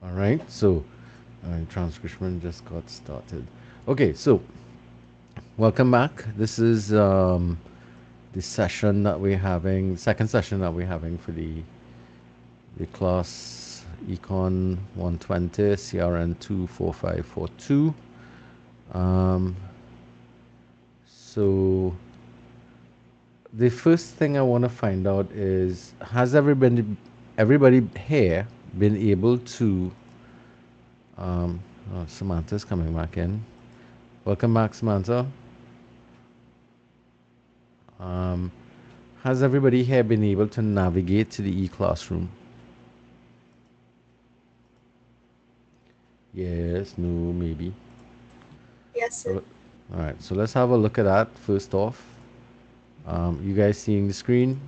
All right, so transcription just got started. Okay, so welcome back. This is the session that we're having, second session that we're having for the class ECON 120 CRN 24542. Um, so the first thing I want to find out is, has everybody here been able to Samantha's coming back in. Welcome back, Samantha. Um, has everybody here been able to navigate to the e-classroom? Yes, no, maybe. Yes, sir. So, all right, so let's have a look at that first off. You guys seeing the screen?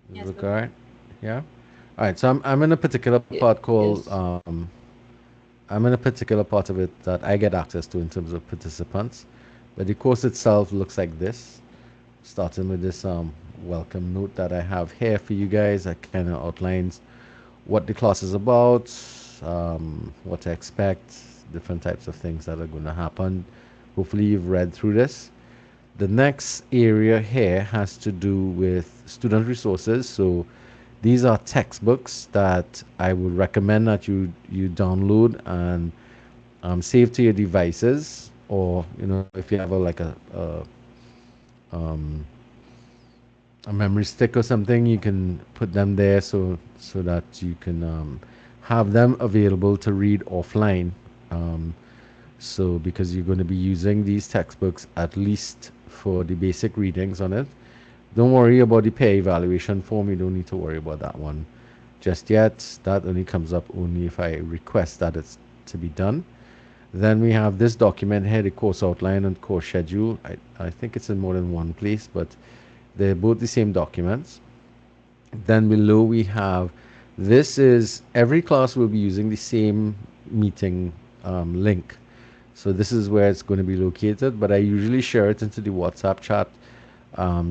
Does it Yes, look sir. all right? Yeah. All right, so I'm in a particular part called Yes. I'm in a particular part of it that I get access to in terms of participants, but the course itself looks like this. Starting with this welcome note that I have here for you guys that kind of outlines what the class is about, what to expect, different types of things that are going to happen. Hopefully, you've read through this. The next area here has to do with student resources. So these are textbooks that I would recommend that you download and save to your devices, or if you have um, a memory stick or something, you can put them there so that you can have them available to read offline. Um, so because you're going to be using these textbooks at least for the basic readings on it. Don't worry about the peer evaluation form. You don't need to worry about that one just yet. That only comes up only if I request that it's to be done. Then we have this document here, the course outline and course schedule. I think it's in more than one place, but they're both the same documents. Then below we have, this is, every class will be using the same meeting link. So this is where it's going to be located, but I usually share it into the WhatsApp chat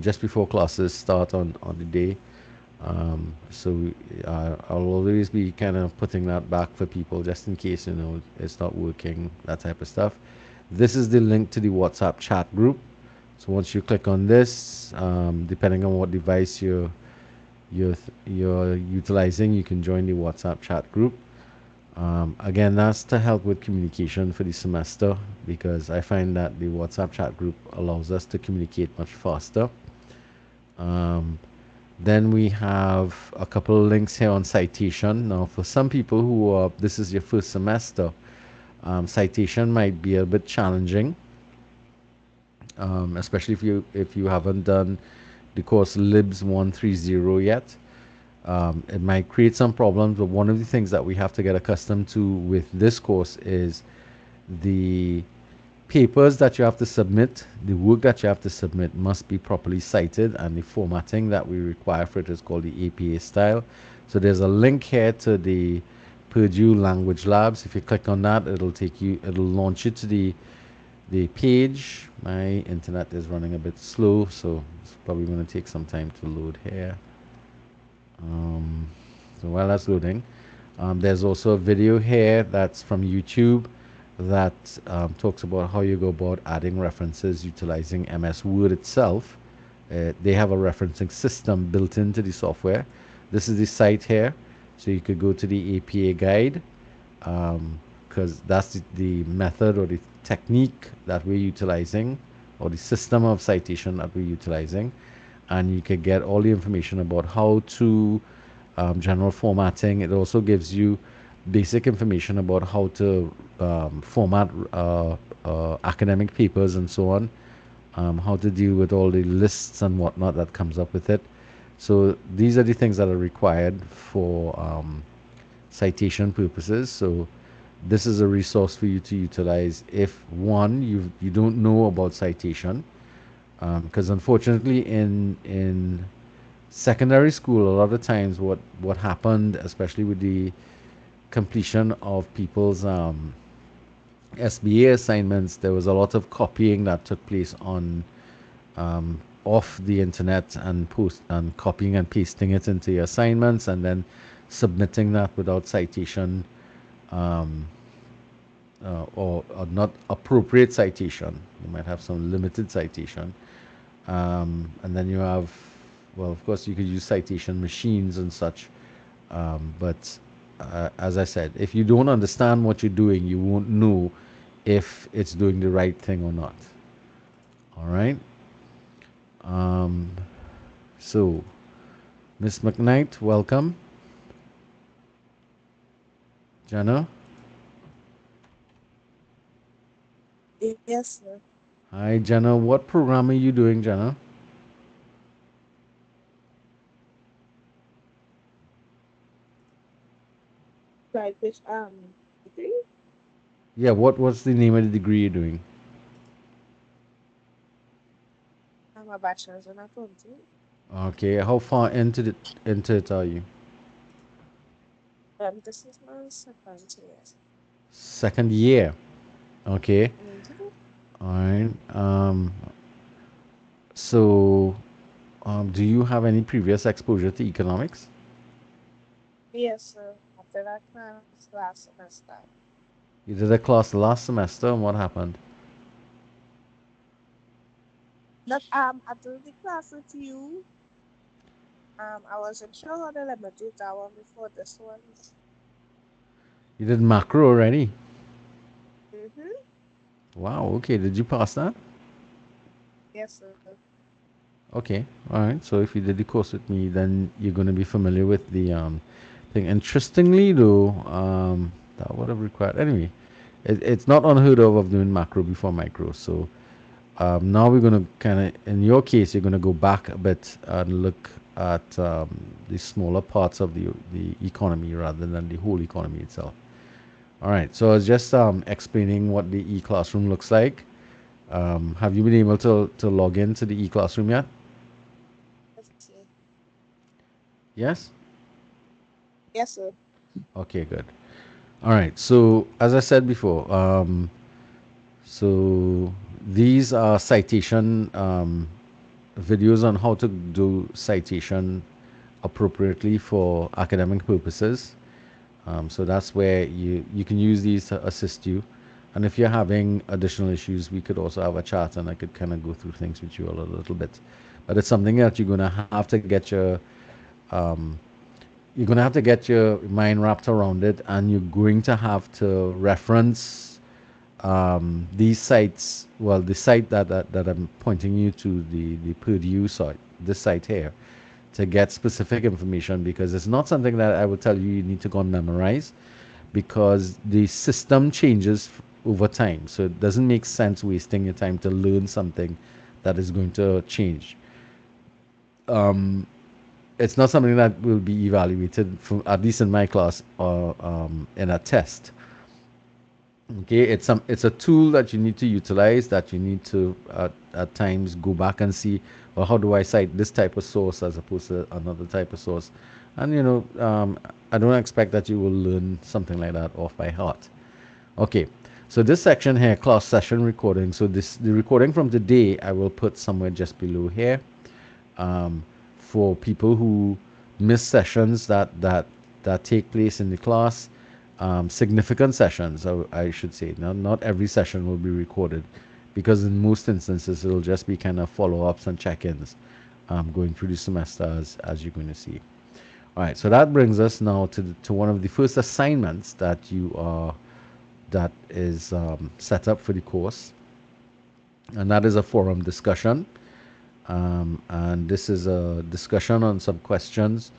just before classes start on the day. I'll always be kind of putting that back for people just in case, it's not working, that type of stuff. This is the link to the WhatsApp chat group. So once you click on this, depending on what device you're utilizing, you can join the WhatsApp chat group. Again, that's to help with communication for the semester because I find that the WhatsApp chat group allows us to communicate much faster. Um, then we have a couple of links here on citation. Now, for some people who are, this is your first semester, citation might be a bit challenging, especially if you haven't done the course Libs 130 yet. It might create some problems, but one of the things that we have to get accustomed to with this course is the papers that you have to submit, the work that you have to submit must be properly cited, and the formatting that we require for it is called the APA style. So there's a link here to the Purdue Language Labs. If you click on that, it'll launch you to the page. My internet is running a bit slow, so it's probably going to take some time to load here. Um, so while that's loading, there's also a video here that's from YouTube that talks about how you go about adding references utilizing MS Word itself. They have a referencing system built into the software. This is the site here, so you could go to the APA guide because that's the method or the technique that we're utilizing, or the system of citation that we're utilizing, and you can get all the information about how to general formatting. It also gives you basic information about how to format academic papers and so on, how to deal with all the lists and whatnot that comes up with it. So these are the things that are required for citation purposes. So this is a resource for you to utilize if one, you don't know about citation, because unfortunately in secondary school, a lot of times what happened, especially with the completion of people's SBA assignments, there was a lot of copying that took place on off the internet and post and copying and pasting it into your assignments and then submitting that without citation, um, or not appropriate citation. You might have some limited citation. And then you have, well, of course, you could use citation machines and such. But as I said, if you don't understand what you're doing, you won't know if it's doing the right thing or not. All right. Um, so, Miss McKnight, welcome. Jenna, Yes, sir. hi, Jenna. What program are you doing, Jenna? Right, which degree? Yeah, what was the name of the degree you're doing? I'm a bachelor's in accounting. Okay, how far into it are you? This is my second year. Second year. Okay. Mm-hmm. All right. So, do you have any previous exposure to economics? Yes, sir. After that class last semester. You did a class last semester, and what happened? Not after the class with you. I wasn't sure how the limit did that one before this one. You did macro already. Mm-hmm. Wow. Okay. Did you pass that? Yes, sir. Okay. All right. So if you did the course with me, then you're going to be familiar with the thing. Interestingly, though, that would have required anyway. It's not unheard of doing macro before micro. So now we're going to kind of, in your case, you're going to go back a bit and look at the smaller parts of the economy rather than the whole economy itself. All right. So I was just explaining what the e-classroom looks like. Have you been able to log into the e-classroom yet? Let's see. Yes? Yes, sir. Okay, good. All right. So as I said before, so these are citation videos on how to do citation appropriately for academic purposes. So that's where you can use these to assist you. And if you're having additional issues, we could also have a chat and I could kind of go through things with you a little bit. But it's something that you're going to have to get um, your mind wrapped around it, and you're going to have to reference these sites. Well, the site that I'm pointing you to, the Purdue site, this site here, to get specific information, because it's not something that I would tell you need to go and memorize, because the system changes over time. So it doesn't make sense wasting your time to learn something that is going to change. It's not something that will be evaluated, from, at least in my class, or in a test. Okay, it's a tool that you need to utilize, that you need to at times go back and see, well, how do I cite this type of source as opposed to another type of source. And I don't expect that you will learn something like that off by heart. Okay, so this section here, class session recording. So the recording from today I will put somewhere just below here, um, for people who miss sessions that take place in the class, significant sessions, I should say. Not every session will be recorded, because in most instances it'll just be kind of follow-ups and check-ins, going through the semester, as you're going to see. All right, so that brings us now to one of the first assignments that is set up for the course, and that is a forum discussion. And this is a discussion on some questions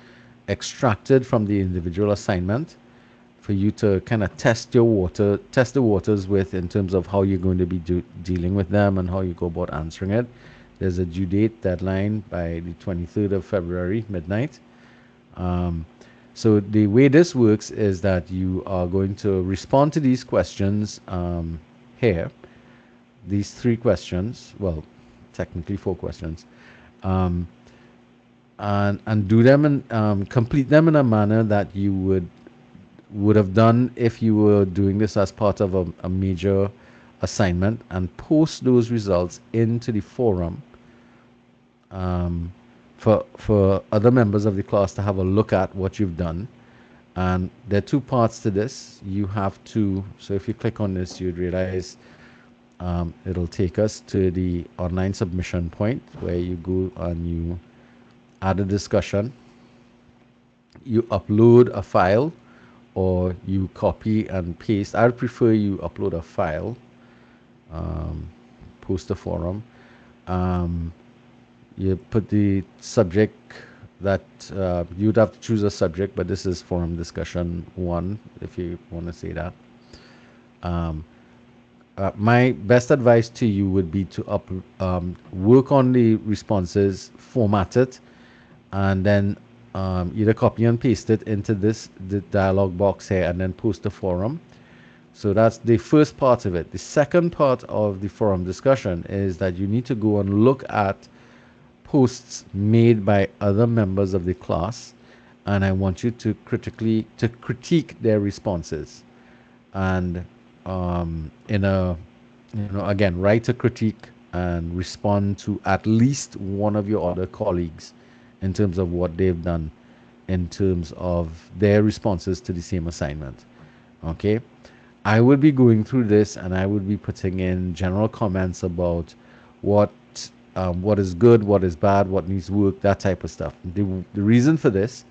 extracted from the individual assignment for you to kind of test the waters with, in terms of how you're going to be dealing with them and how you go about answering it. There's a due date deadline by the 23rd of February, midnight. Um, so the way this works is that you are going to respond to these questions here, these three questions, well, technically four questions, um, and do them and complete them in a manner that you would have done if you were doing this as part of a major assignment, and post those results into the forum um, for other members of the class to have a look at what you've done. And there are two parts to this. You have to, so if you click on this, you'd realize it'll take us to the online submission point where you go and you add a discussion, you upload a file, or you copy and paste. I would prefer you upload a file, um, post a forum. Um, you put the subject that you'd have to choose a subject, but this is forum discussion one, if you want to say that. Um, my best advice to you would be to work on the responses, format it, and then either copy and paste it into the dialog box here, and then post the forum. So that's the first part of it. The second part of the forum discussion is that you need to go and look at posts made by other members of the class, and I want you to critique their responses, and in a again, write a critique and respond to at least one of your other colleagues in terms of what they've done in terms of their responses to the same assignment. Okay, I would be going through this and I would be putting in general comments about what what is good, what is bad, what needs work, that type of stuff. The reason for this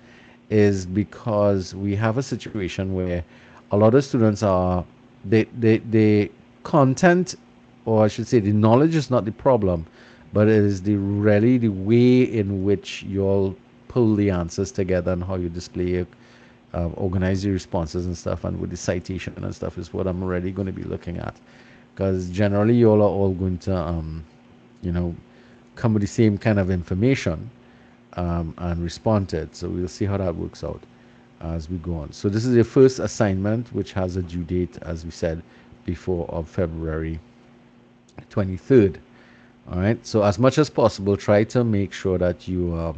is because we have a situation where a lot of students are they content, or I should say the knowledge is not the problem, but it is the way in which you all pull the answers together and how you display it, organize your responses and stuff, and with the citation and stuff is what I'm already going to be looking at. Because generally, you all are all going to, you know, come with the same kind of information and respond to it. So we'll see how that works out as we go on. So this is your first assignment, which has a due date, as we said before, of February 23rd. All right. So as much as possible, try to make sure that you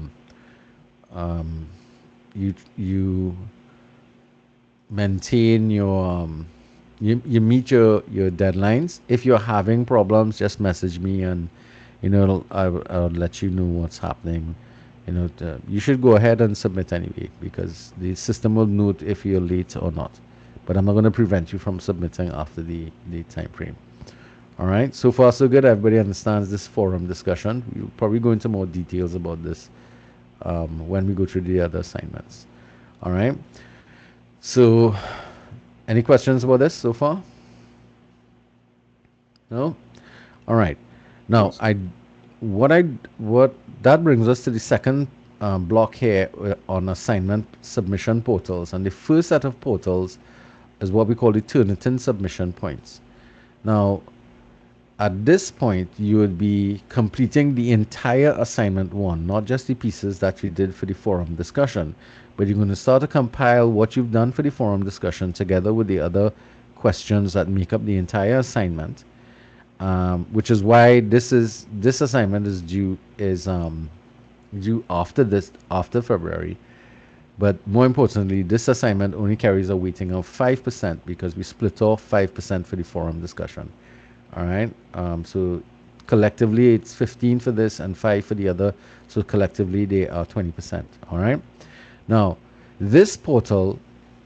maintain your you meet your deadlines. If you're having problems, just message me, and I'll let you know what's happening. You should go ahead and submit anyway, because the system will note if you're late or not. But I'm not going to prevent you from submitting after the time frame. All right. So far, so good. Everybody understands this forum discussion. We'll probably go into more details about this when we go through the other assignments. All right. So, any questions about this so far? No. All right. Now, what that brings us to the second block here on assignment submission portals, and the first set of portals is what we call the Turnitin submission points. Now, at this point, you would be completing the entire assignment one, not just the pieces that you did for the forum discussion, but you're going to start to compile what you've done for the forum discussion together with the other questions that make up the entire assignment, which is why this assignment is due after February. But more importantly, this assignment only carries a weighting of 5% because we split off 5% for the forum discussion. All right. So collectively, it's 15 for this and 5 for the other. So collectively, they are 20%. All right. Now, this portal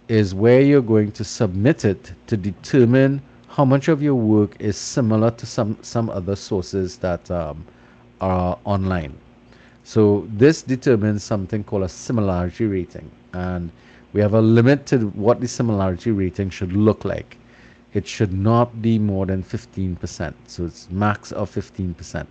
is where you're going to submit it to determine how much of your work is similar to some other sources that are online. So this determines something called a similarity rating, and we have a limit to what the similarity rating should look like. It should not be more than 15%. So it's max of 15%.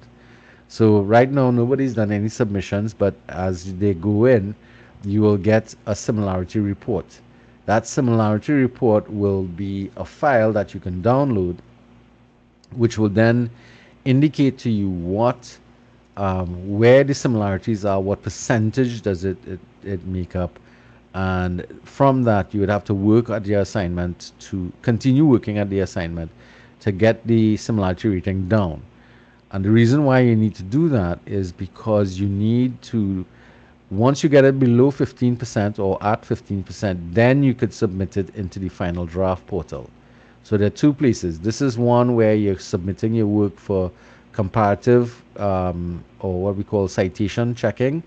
So right now, nobody's done any submissions, but as they go in, you will get a similarity report. That similarity report will be a file that you can download, which will then indicate to you where the similarities are, what percentage does it make up, and from that you would have to work at the assignment, to continue working at the assignment to get the similarity rating down. And the reason why you need to do that is because you need to, once you get it below 15% or at 15%, then you could submit it into the final draft portal. So there are two places. This is one where you're submitting your work for comparative, or what we call citation checking,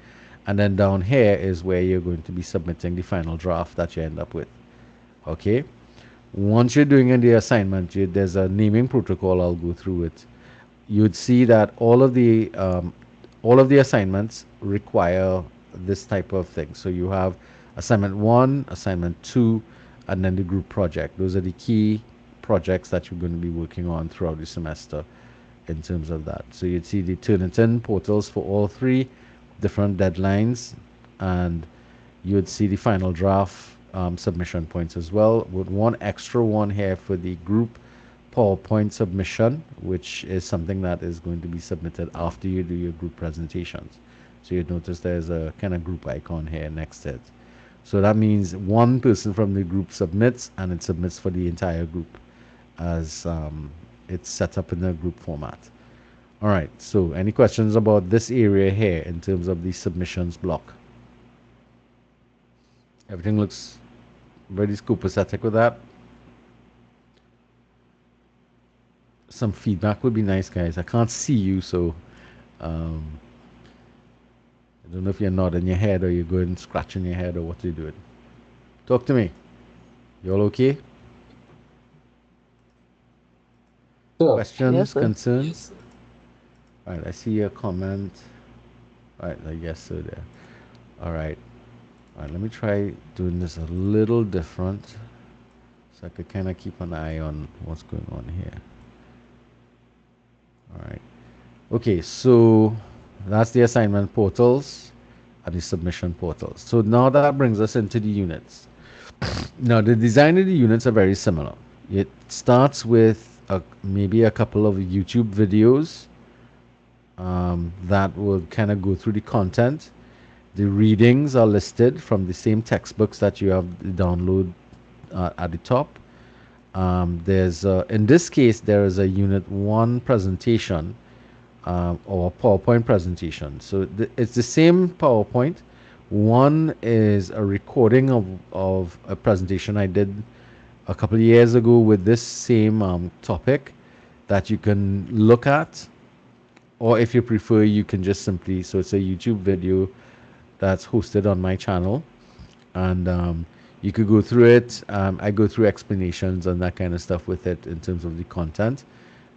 and then down here is where you're going to be submitting the final draft that you end up with. Okay. Once you're doing the assignment, there's a naming protocol. I'll go through it. You'd see that all of the assignments require this type of thing. So you have assignment one, assignment two, and then the group project. Those are the key projects that you're going to be working on throughout the semester in terms of that. So you'd see the Turnitin portals for all three different deadlines, and you'd see the final draft submission points as well, with one extra one here for the group PowerPoint submission, which is something that is going to be submitted after you do your group presentations. So you'd notice there's a kind of group icon here next to it. So that means one person from the group submits, and it submits for the entire group as it's set up in a group format. All right, so any questions about this area here in terms of the submissions block? Everything looks very copacetic with that. Some feedback would be nice, guys. I can't see you, so um, I don't know if you're nodding your head or you're going scratching your head or what you're doing. Talk to me. You all okay? Sure. Yes, Questions, sir. concerns? All right, I see your comment. All right, I guess so there. All right. All right, let me try doing this a little different so I could kind of keep an eye on what's going on here. All right. Okay, so that's the assignment portals and the submission portals. So now that brings us into the units. Now, the design of the units are very similar. It starts with maybe a couple of YouTube videos that will kind of go through the content. The readings are listed from the same textbooks that you have download at the top. There's in this case there is a Unit 1 presentation or PowerPoint presentation. So it's the same PowerPoint. One is a recording of a presentation I did a couple of years ago with this same topic that you can look at, or if you prefer, you can just simply, so it's a YouTube video that's hosted on my channel, and you could go through it. I go through explanations and that kind of stuff with it in terms of the content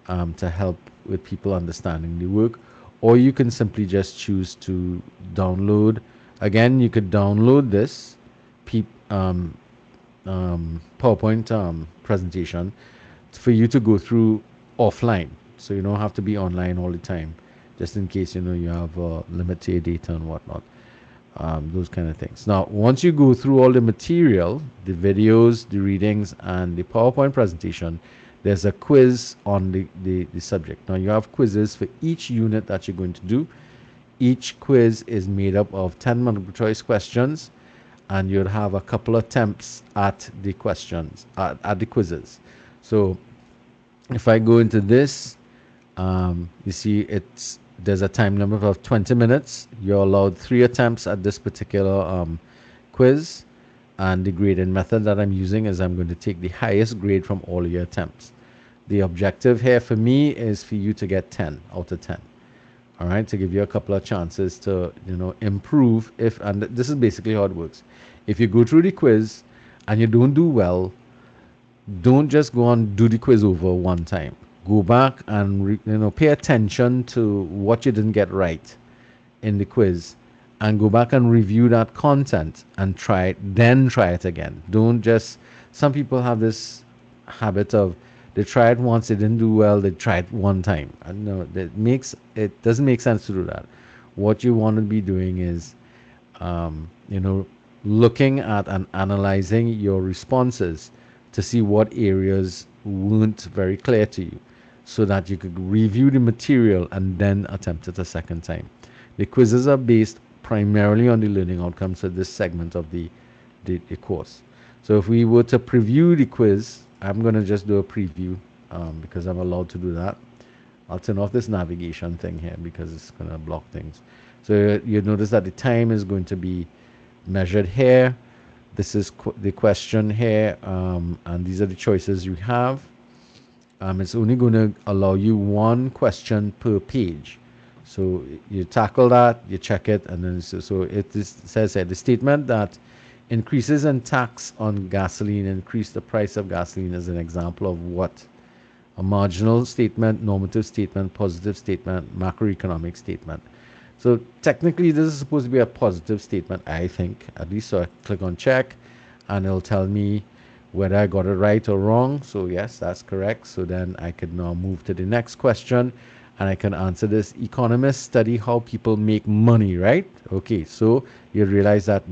to help with people understanding the work, or you can simply just choose to download. Again, you could download this PowerPoint presentation for you to go through offline, so you don't have to be online all the time, just in case you have limited data and whatnot. Those kind of things. Now, once you go through all the material, the videos, the readings, and the PowerPoint presentation, there's a quiz on the subject. Now, you have quizzes for each unit that you're going to do. Each quiz is made up of 10 multiple choice questions, and you'll have a couple attempts at the questions, at the quizzes. So, if I go into this, you see there's a time limit of 20 minutes. You're allowed 3 attempts at this particular quiz, and the grading method that I'm using is I'm going to take the highest grade from all of your attempts. The objective here for me is for you to get 10 out of 10. All right, to give you a couple of chances to improve. And this is basically how it works. If you go through the quiz and you don't do well, don't just go and do the quiz over one time. Go back and pay attention to what you didn't get right in the quiz, and go back and review that content and try it again. Don't just, some people have this habit of, they try it once, they didn't do well, they try it one time. And no, it doesn't make sense to do that. What you want to be doing is looking at and analyzing your responses to see what areas weren't very clear to you, so that you could review the material and then attempt it a second time. The quizzes are based primarily on the learning outcomes of this segment of the course. So if we were to preview the quiz, I'm going to just do a preview because I'm allowed to do that. I'll turn off this navigation thing here because it's going to block things. So you notice that the time is going to be measured here. This is the question here, and these are the choices you have. It's only going to allow you one question per page. So you tackle that, you check it, and then so says that the statement that increases in tax on gasoline increase the price of gasoline is an example of what? A marginal statement, normative statement, positive statement, macroeconomic statement. So technically, this is supposed to be a positive statement, I think, at least. So I click on check, and it'll tell me whether I got it right or wrong. So yes, that's correct. So then I could now move to the next question, and I can answer this. Economists study how people make money, right? Okay, so you realize that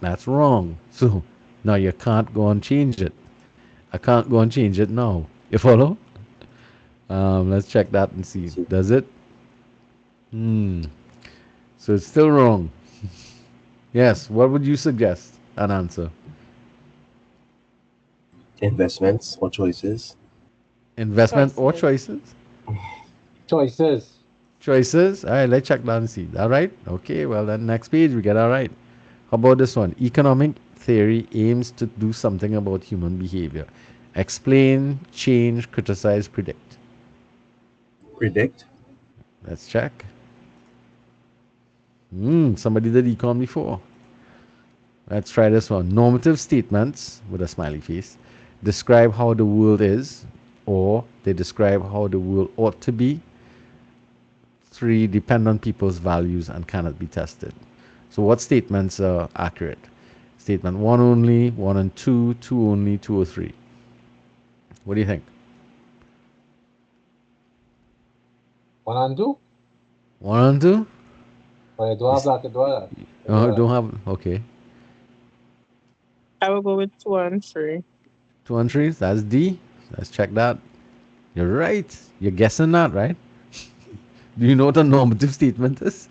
that's wrong. So now you can't go and change it. I can't go and change it now. You follow? Let's check that and see. Does it? Hmm. So it's still wrong. Yes. What would you suggest? An answer. Investments or choices. Investment or Choices. choices? Choices. Choices. All right. Let's check that and see. All right. Okay. Well, then next page we get all right. How about this one? Economic theory aims to do something about human behavior. Explain, change, criticize, predict. Predict. Let's check. Somebody did econ before. Let's try this one. Normative statements with a smiley face describe how the world is, or they describe how the world ought to be. 3, depend on people's values and cannot be tested. So, what statements are accurate? Statement 1 only, 1 and 2, 2 only, 2 or 3. What do you think? 1 and 2. 1 and 2? But do have that, do have that. Don't have. Okay. I will go with 2 and 3. 2 and 3, that's D. Let's check that. You're right. You're guessing that, right? Do you know what a normative statement is?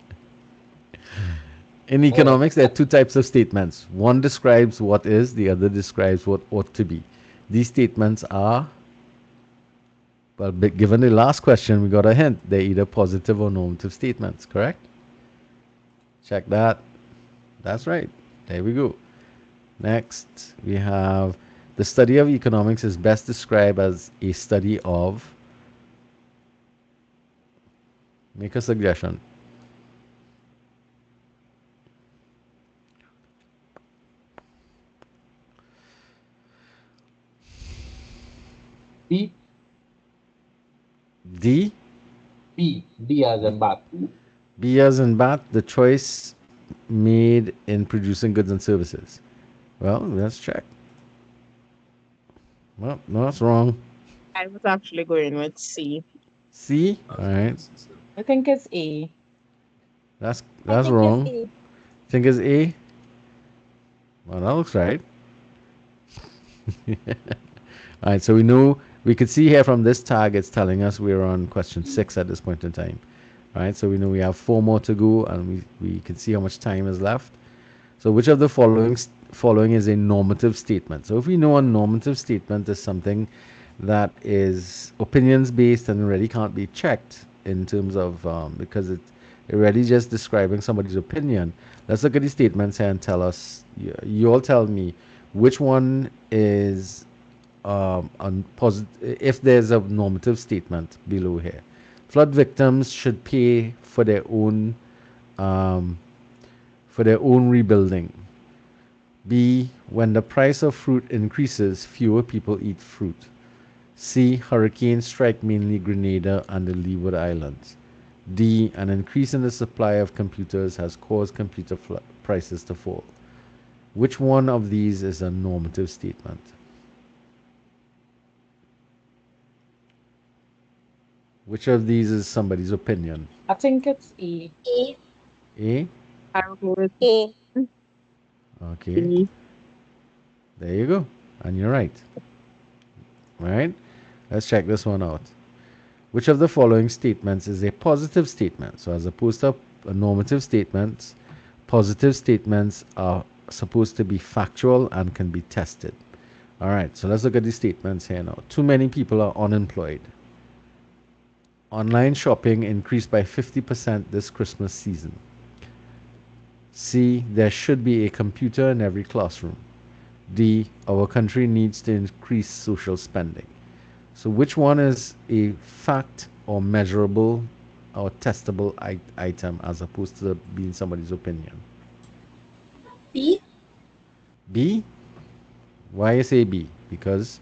In economics, there are 2 types of statements. One describes what is, the other describes what ought to be. These statements are, well, given the last question, we got a hint. They're either positive or normative statements, correct? Check that. That's right. There we go. Next, we have the study of economics is best described as a study of. Make a suggestion. B. D. B as in bat. B as in bat, the choice made in producing goods and services. Well, let's check. Well, no, that's wrong. I was actually going with C. C. All right. I think it's A. That's I think it's wrong. A. Think it's A. Well, that looks right. All right. So we could see here from this tag, it's telling us we're on question 6 at this point in time. All right. So we know we have 4 more to go, and we can see how much time is left. So which of the following is a normative statement? So if we know a normative statement is something that is opinions based and really can't be checked in terms of because it really just describing somebody's opinion. Let's look at the statements here and tell us. You all tell me which one is if there's a normative statement below here. Flood victims should pay for their own rebuilding. B. When the price of fruit increases, fewer people eat fruit. C. Hurricanes strike mainly Grenada and the Leeward Islands. D. An increase in the supply of computers has caused computer prices to fall. Which one of these is a normative statement? Which of these is somebody's opinion? I think it's A. A. A? I will go with A. Okay. B. There you go. And you're right. All right. Let's check this one out. Which of the following statements is a positive statement? So as opposed to a normative statements, positive statements are supposed to be factual and can be tested. All right. So let's look at these statements here now. Too many people are unemployed. Online shopping increased by 50% this Christmas season. C. There should be a computer in every classroom. D. Our country needs to increase social spending. So which one is a fact or measurable or testable item as opposed to being somebody's opinion? B, B? Why you say B? Because,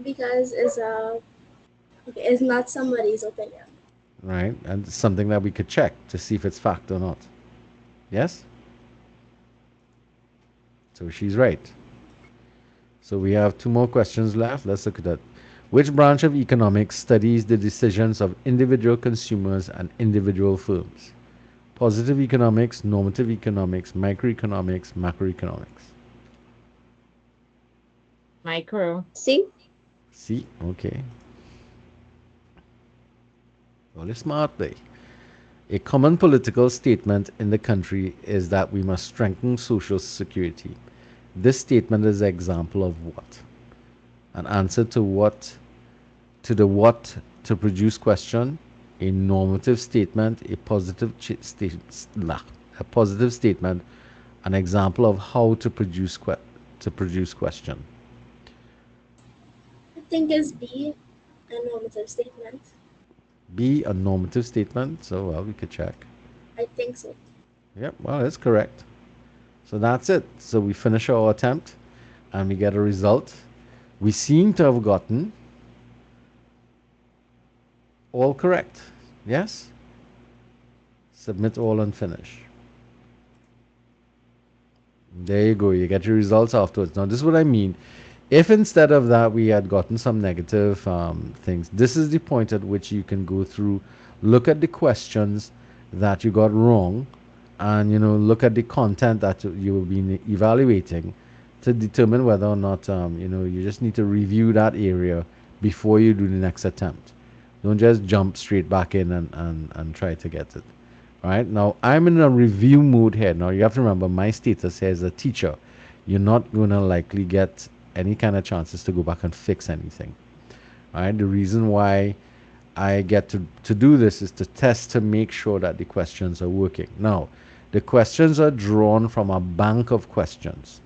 because it's not somebody's opinion. right, and it's something that we could check to see if it's fact or not. Yes? So she's right. So we have two more questions left. Let's look at that. Which branch of economics studies the decisions of individual consumers and individual firms? Positive economics, normative economics, microeconomics, macroeconomics. Micro. C, See? Okay. Well, it's smart day. A common political statement in the country is that we must strengthen social security. This statement is an example of what? An answer to what? To the what to produce question, a normative statement, a a positive statement, an example of how to produce question. I think is B, a normative statement. B, a normative statement. So well, we could check. I think so. Yep, well, it's correct. So that's it. So we finish our attempt and we get a result. We seem to have gotten all correct. Yes? Submit all and finish. There you go. You get your results afterwards. Now, this is what I mean. If instead of that we had gotten some negative things, this is the point at which you can go through, look at the questions that you got wrong, and look at the content that you will be evaluating to determine whether or not you just need to review that area before you do the next attempt. Don't just jump straight back in and try to get it. All right, now I'm in a review mode here. Now you have to remember my status here as a teacher. You're not going to likely get any kind of chances to go back and fix anything. All right, the reason why I get to do this is to test to make sure that the questions are working. Now, the questions are drawn from a bank of questions.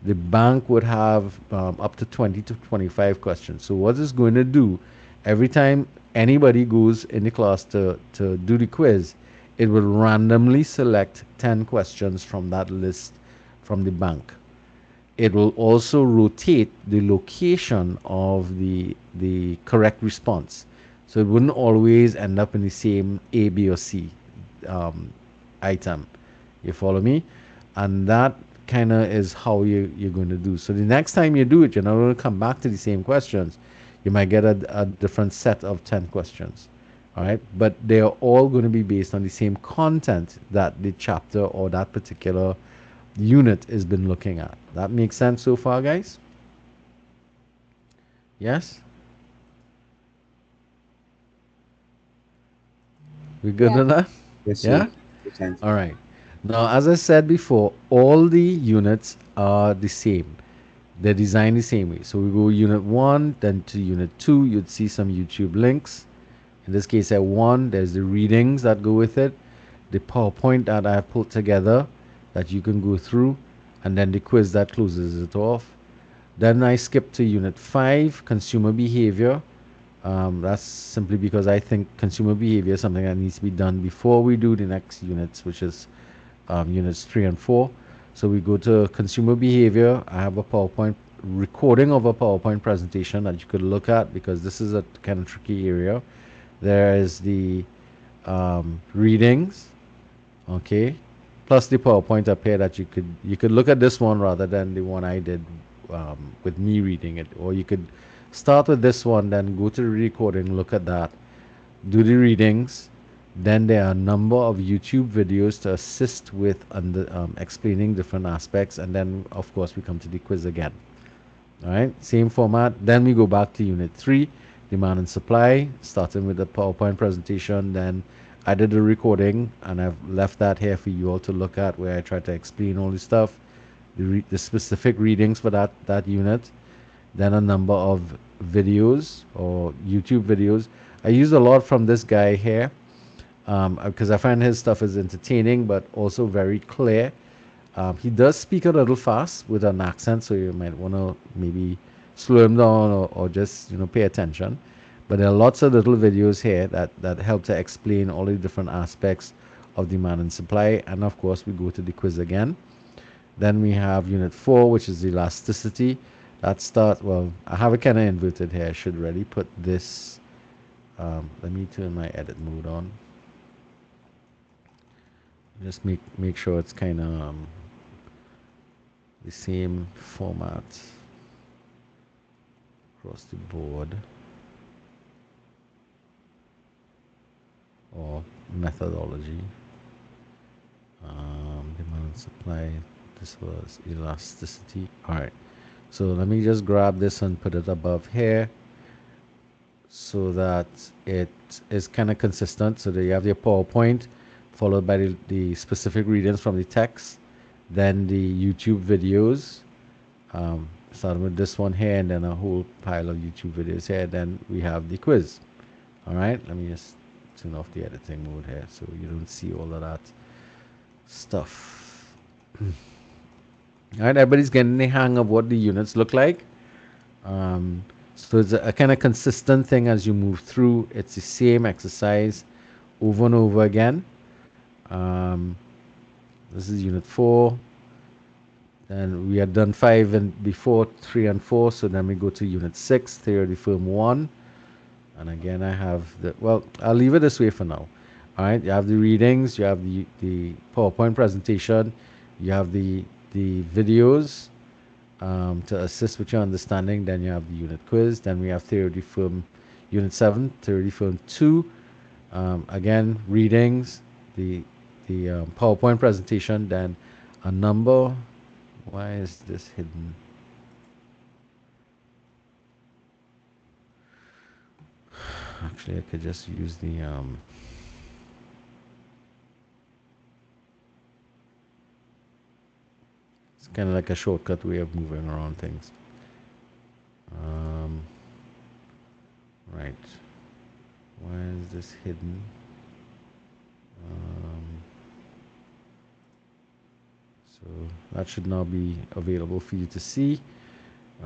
The bank would have up to 20 to 25 questions. So what it's going to do, every time anybody goes in the class to do the quiz, it will randomly select 10 questions from that list from the bank. It will also rotate the location of the correct response. So it wouldn't always end up in the same A, B, or C item. You follow me? And that kind of is how you're going to do. So the next time you do it, you're not going to come back to the same questions. You might get a different set of 10 questions. All right, but they are all going to be based on the same content that the chapter or that particular unit has been looking at. That makes sense so far, guys? Yes? We good Yeah. on that? Yes, Yeah? sir. Makes sense. All right. Now, as I said before, all the units are the same. They're designed the same way. So we go unit 1, then to unit 2, you'd see some YouTube links. In this case, at 1, there's the readings that go with it, the PowerPoint that I've put together that you can go through, and then the quiz that closes it off. Then I skip to unit 5, consumer behavior. That's simply because I think consumer behavior is something that needs to be done before we do the next units, which is units 3 and 4. So we go to consumer behavior. I have a PowerPoint recording of a PowerPoint presentation that you could look at because this is a kind of tricky area. There is the readings, okay, plus the PowerPoint up here that you could look at this one rather than the one I did with me reading it, or you could start with this one, then go to the recording, look at that, do the readings. Then there are a number of YouTube videos to assist with explaining different aspects, and then of course we come to the quiz again. All right, same format. Then we go back to unit 3, demand and supply, starting with the PowerPoint presentation. Then I did a recording and I've left that here for you all to look at, where I try to explain all the stuff, the specific readings for that unit. Then a number of videos or YouTube videos. I use a lot from this guy here because I find his stuff is entertaining but also very clear. He does speak a little fast with an accent, so you might want to maybe slow him down or just pay attention. But there are lots of little videos here that help to explain all the different aspects of demand and supply. And of course, we go to the quiz again. Then we have unit 4, which is elasticity. That starts, well, I have it kind of inverted here. I should really put this, let me turn my edit mode on. Just make sure it's kind of the same format across the board, or methodology. Demand and supply. This was elasticity. All right. So let me just grab this and put it above here so that it is kind of consistent. So that you have your PowerPoint followed by the specific readings from the text, then the YouTube videos, starting with this one here, and then a whole pile of YouTube videos here. Then we have the quiz. All right, let me just turn off the editing mode here so you don't see all of that stuff. All right, everybody's getting the hang of what the units look like. So it's a kind of consistent thing as you move through. It's the same exercise over and over again. This is unit 4. Then we had done 5 and before 3 and 4. So then we go to unit 6, theory firm 1. And again, I have the, well, I'll leave it this way for now. All right, you have the readings, you have the PowerPoint presentation, you have the videos to assist with your understanding. Then you have the unit quiz. Then we have theory firm unit 7, theory firm 2. Again, readings, the PowerPoint presentation, then a number. Why is this hidden? Actually, I could just use the it's kind of like a shortcut way of moving around things. Right. Why is this hidden? So that should now be available for you to see.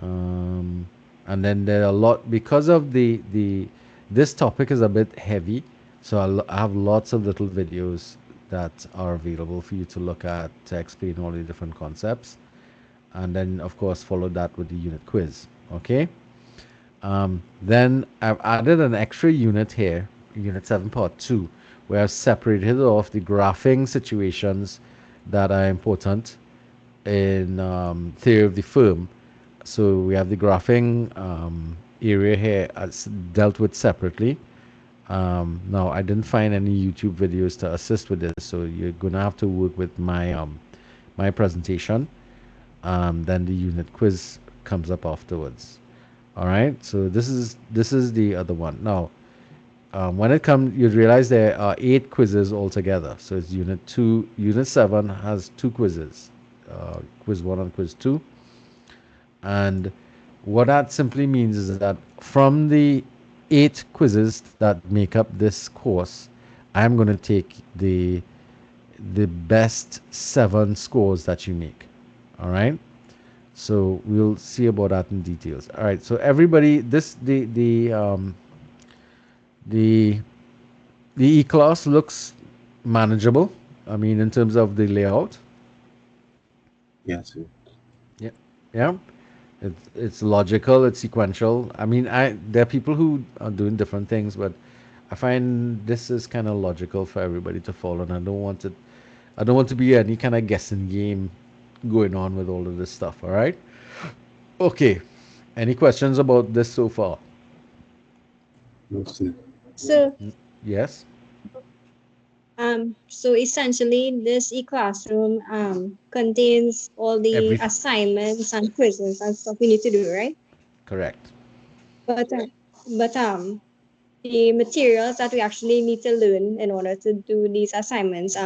And then there are a lot, because of this topic is a bit heavy, so I have lots of little videos that are available for you to look at to explain all the different concepts. And then of course follow that with the unit quiz. Okay. Then I've added an extra unit here, unit 7 part 2, where I've separated off the graphing situations that are important in theory of the firm. So we have the graphing area here as dealt with separately. Now I didn't find any YouTube videos to assist with this, so you're gonna have to work with my my presentation. Then the unit quiz comes up afterwards. All right, so this is the other one. Now when it comes, you realize there are 8 quizzes altogether. So it's unit 2. Unit 7 has 2 quizzes, quiz 1 and quiz 2. And what that simply means is that from the 8 quizzes that make up this course, I'm going to take the best 7 scores that you make. All right. So we'll see about that in details. All right. So everybody, this the e-class looks manageable. I mean, in terms of the layout. Yeah, too. Yeah. Yeah. It's logical. It's sequential. I mean, there are people who are doing different things, but I find this is kind of logical for everybody to follow, and I don't want to be any kind of guessing game going on with all of this stuff. All right. Okay. Any questions about this so far? Mostly. So, Yes. so essentially, this e-classroom contains all the Every assignments and quizzes and stuff we need to do, right? correct. But the materials that we actually need to learn in order to do these assignments,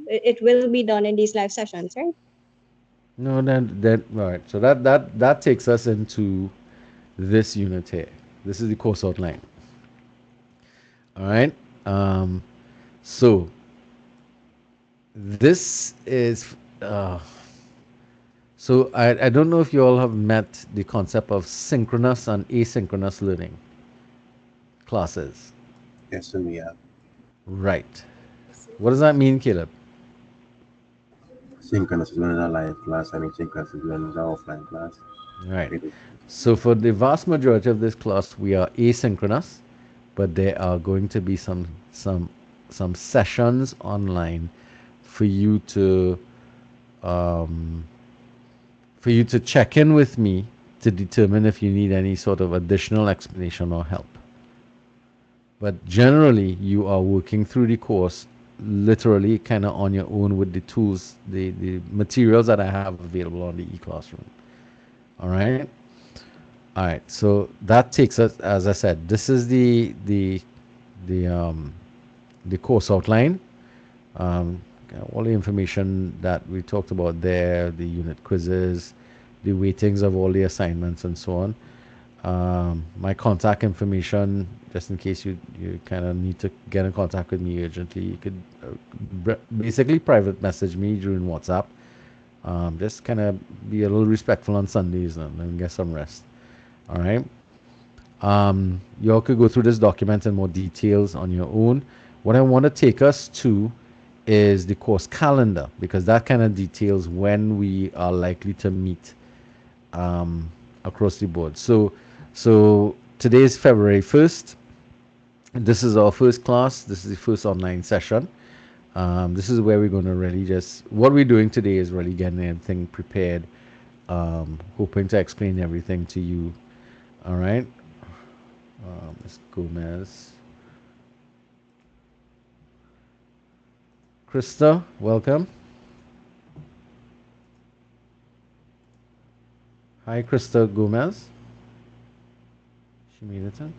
it will be done in these live sessions, right? No, then all right. So that takes us into this unit here. This is the course outline. All right. So this is So I don't know if you all have met the concept of synchronous and asynchronous learning classes. Yes, sir, we have. Right. What does that mean, Caleb? Synchronous is learning a live class and asynchronous is learning an offline class. Right. Maybe. So for the vast majority of this class, we are asynchronous, but there are going to be some sessions online for you to um, check in with me to determine if you need any sort of additional explanation or help. But generally, you are working through the course literally kind of on your own with the tools, the materials that I have available on the e-classroom. All right. All right. So that takes us, as I said, this is the course outline. Um, all the information that we talked about there, the unit quizzes, the weightings of all the assignments, and so on. My contact information, just in case you kind of need to get in contact with me urgently, you could basically private message me during WhatsApp. Just kind of be a little respectful on Sundays and get some rest. All right. You all could go through this document in more details on your own. What I want to take us to is the course calendar, because that kind of details when we are likely to meet across the board. So today is February 1st. This is our first class. This is the first online session. This is where we're going to really what we're doing today is really getting everything prepared, hoping to explain everything to you. All right. Ms. Gomez. Krista, welcome. Hi, Krista Gomez. She made it in.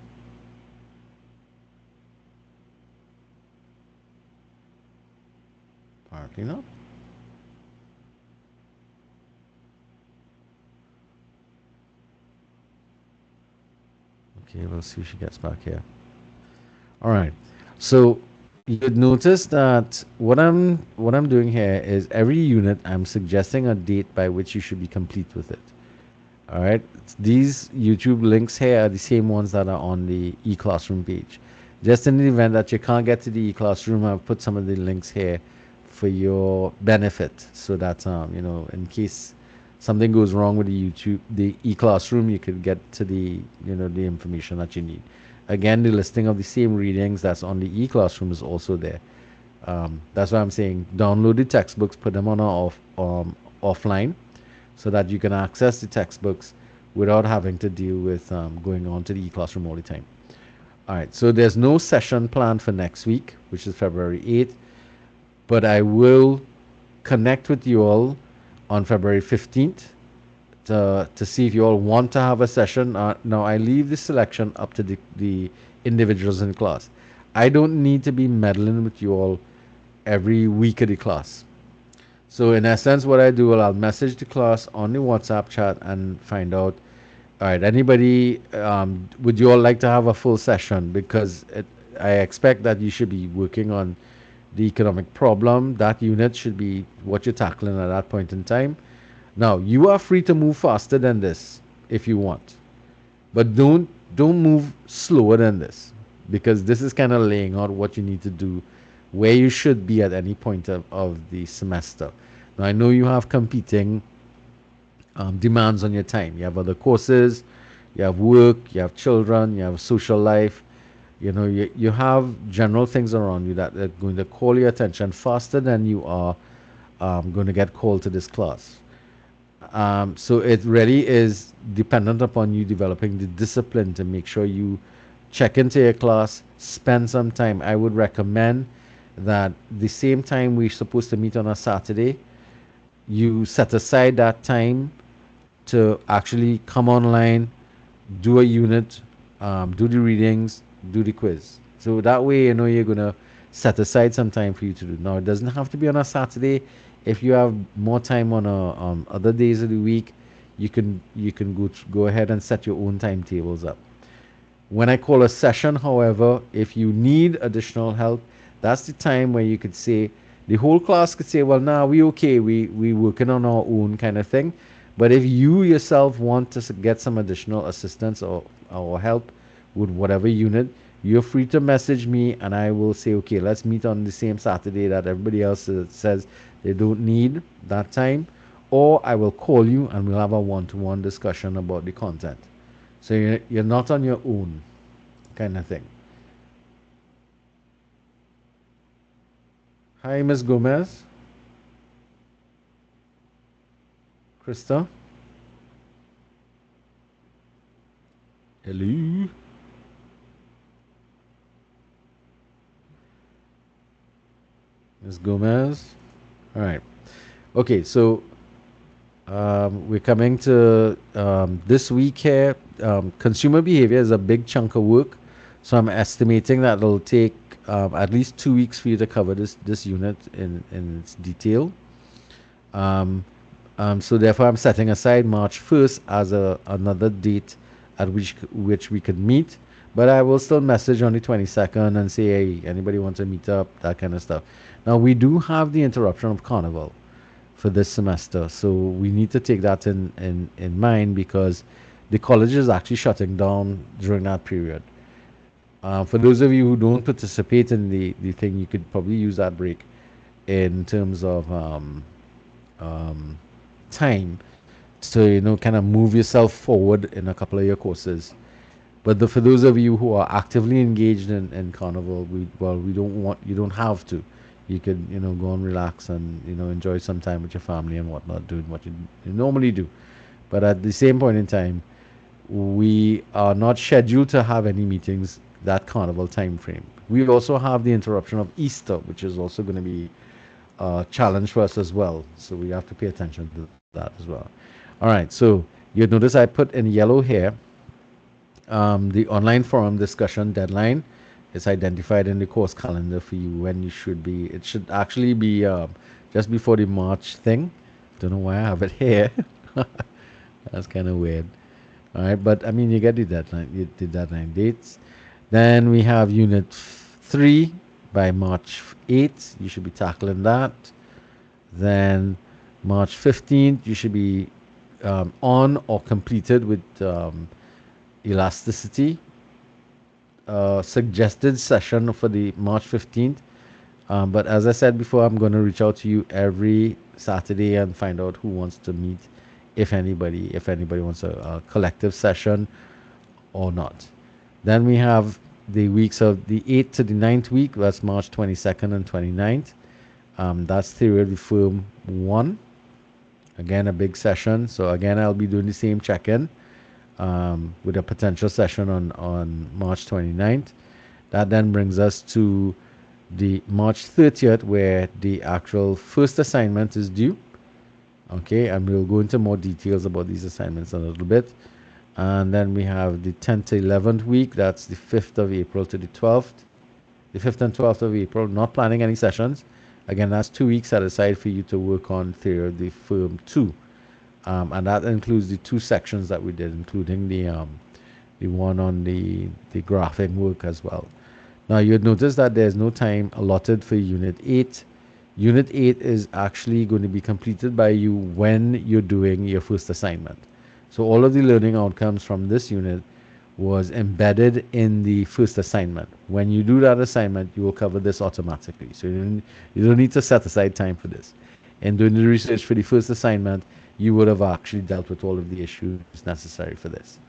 Apparently not. Okay, we'll see if she gets back here. All right. So you'd notice that what I'm doing here is every unit I'm suggesting a date by which you should be complete with it. All right. These YouTube links here are the same ones that are on the e-classroom page. Just in the event that you can't get to the e-classroom, I've put some of the links here for your benefit, so that in case something goes wrong with the e-classroom, you could get to the information that you need. Again, the listing of the same readings that's on the e-classroom is also there. That's why I'm saying download the textbooks, put them on offline, so that you can access the textbooks without having to deal with going on to the e-classroom all the time. All right, so there's no session planned for next week, which is February 8th, but I will connect with you all on February 15th to see if you all want to have a session. Now, I leave the selection up to the individuals in class. I don't need to be meddling with you all every week of the class. So in essence, what I do, I'll message the class on the WhatsApp chat and find out, all right, anybody, would you all like to have a full session? Because I expect that you should be working on the economic problem. That unit should be what you're tackling at that point in time. Now, you are free to move faster than this if you want, but don't move slower than this, because this is kind of laying out what you need to do, where you should be at any point of the semester. Now, I know you have competing demands on your time. You have other courses, you have work, you have children, you have social life. You have general things around you that are going to call your attention faster than you are going to get called to this class. So it really is dependent upon you developing the discipline to make sure you check into your class, spend some time. I would recommend that the same time we're supposed to meet on a Saturday, you set aside that time to actually come online, do a unit, do the readings, do the quiz. So that way, you're going to set aside some time for you to do. Now, it doesn't have to be on a Saturday. If you have more time on other days of the week, you can go ahead and set your own timetables up. When I call a session, however, if you need additional help, that's the time where you could say, The whole class could say, well, nah, we okay, we working on our own kind of thing. But if you yourself want to get some additional assistance or help with whatever unit, you're free to message me and I will say, okay, let's meet on the same Saturday that everybody else says they don't need that time. Or I will call you and we'll have a one-to-one discussion about the content. So you're not on your own kind of thing. Hi, Miss Gomez. Krista. Hello. Miss Gomez. All right. Okay, so we're coming to this week here. Consumer behavior is a big chunk of work, so I'm estimating that it'll take at least 2 weeks for you to cover this unit in its detail. So therefore, I'm setting aside March 1st as another date at which we could meet. But I will still message on the 22nd and say, hey, anybody wants to meet up, that kind of stuff. Now, we do have the interruption of Carnival for this semester, so we need to take that in mind because the college is actually shutting down during that period. For those of you who don't participate in the thing, you could probably use that break in terms of time to kind of move yourself forward in a couple of your courses. But for those of you who are actively engaged in Carnival, we don't have to. You could go and relax and enjoy some time with your family and whatnot, doing what you normally do. But at the same point in time, we are not scheduled to have any meetings that Carnival time frame. We also have the interruption of Easter, which is also going to be a challenge for us as well. So we have to pay attention to that as well. All right. So you'll notice I put in yellow here the online forum discussion deadline is identified in the course calendar for you when you should be. It should actually be just before the March thing. Don't know why I have it here. That's kind of weird. All right, but I mean, you get the deadline dates. Then we have Unit 3 by March 8th. You should be tackling that. Then March 15th, you should be on or completed with elasticity. Suggested session for the March 15th. But as I said before, I'm going to reach out to you every Saturday and find out who wants to meet, if anybody wants a collective session or not. Then we have the weeks of the 8th to the 9th week. That's March 22nd and 29th. That's Theory Reform 1. Again, a big session. So again, I'll be doing the same check-in with a potential session on March 29th. That then brings us to the March 30th, where the actual first assignment is due. Okay, and we'll go into more details about these assignments in a little bit. And then we have the 10th to 11th week. That's the 5th of April to the 12th. The 5th and 12th of April, not planning any sessions. Again, that's 2 weeks set aside for you to work on Theory of the Firm 2. And that includes the 2 sections that we did, including the one on the graphing work as well. Now, you'd notice that there's no time allotted for Unit 8. Unit 8 is actually going to be completed by you when you're doing your first assignment. So all of the learning outcomes from this unit was embedded in the first assignment. When you do that assignment, you will cover this automatically. So you don't need to set aside time for this. And doing the research for the first assignment, you would have actually dealt with all of the issues necessary for this.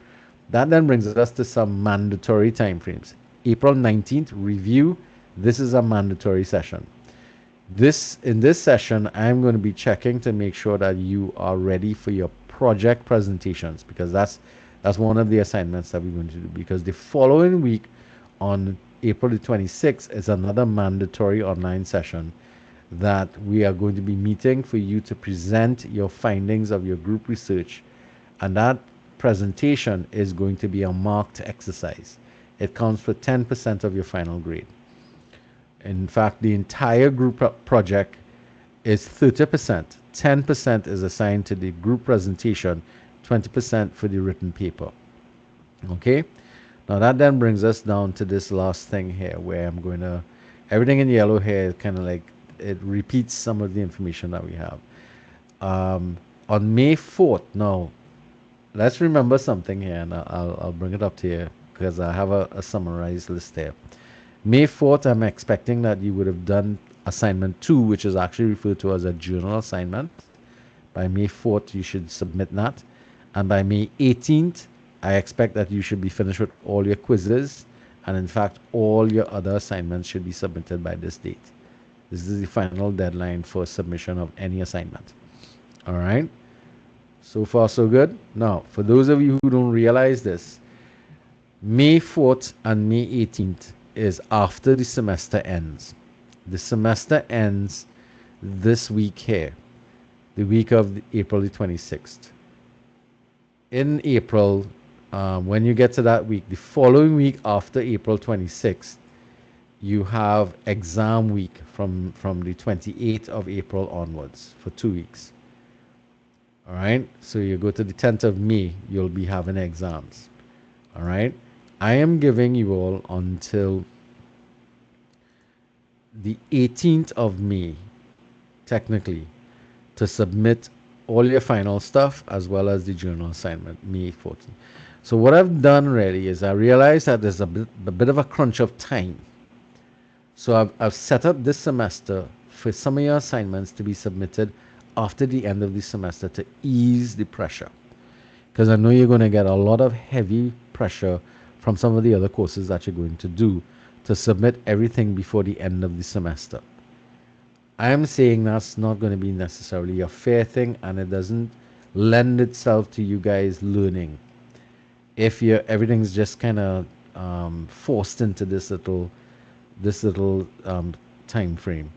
That then brings us to some mandatory timeframes. April 19th, review. This is a mandatory session. In this session, I'm going to be checking to make sure that you are ready for your project presentations, because that's one of the assignments that we're going to do. Because the following week, on April the 26th, is another mandatory online session that we are going to be meeting for you to present your findings of your group research, and that presentation is going to be a marked exercise. It counts for 10% of your final grade. In fact, the entire group project is 30%. 10% is assigned to the group presentation, 20% for the written paper. Okay? Now that then brings us down to this last thing here, where I'm going to, everything in yellow here is kind of like it repeats some of the information that we have. On May 4th, now let's remember something here, and I'll bring it up to you because I have a summarized list there. May 4th, I'm expecting that you would have done assignment 2, which is actually referred to as a journal assignment. By May 4th, you should submit that. And by May 18th, I expect that you should be finished with all your quizzes. And in fact, all your other assignments should be submitted by this date. This is the final deadline for submission of any assignment. All right. So far, so good. Now, for those of you who don't realize this, May 4th and May 18th is after the semester ends. The semester ends this week here, the week of April the 26th. In April, when you get to that week, the following week after April 26th, you have exam week from the 28th of April onwards for 2 weeks. All right, so you go to the 10th of May, you'll be having exams. All right, I am giving you all until the 18th of May, technically, to submit all your final stuff as well as the journal assignment, May 14th. So what I've done really is I realized that there's a bit of a crunch of time. So I've set up this semester for some of your assignments to be submitted after the end of the semester to ease the pressure. Because I know you're going to get a lot of heavy pressure from some of the other courses that you're going to do to submit everything before the end of the semester. I am saying that's not going to be necessarily a fair thing, and it doesn't lend itself to you guys learning if everything's just kind of forced into this little time frame.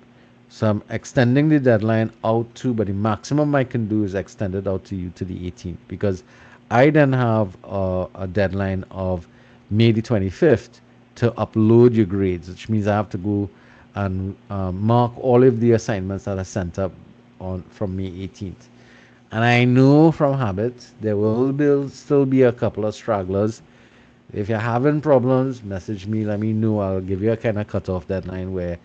So I'm extending the deadline out to, but the maximum I can do is extend it out to you to the 18th, because I then have a deadline of May the 25th to upload your grades, which means I have to go and mark all of the assignments that are sent up from May 18th. And I know from habit there will still be a couple of stragglers. If you're having problems, message me, let me know. I'll give you a kind of cutoff deadline where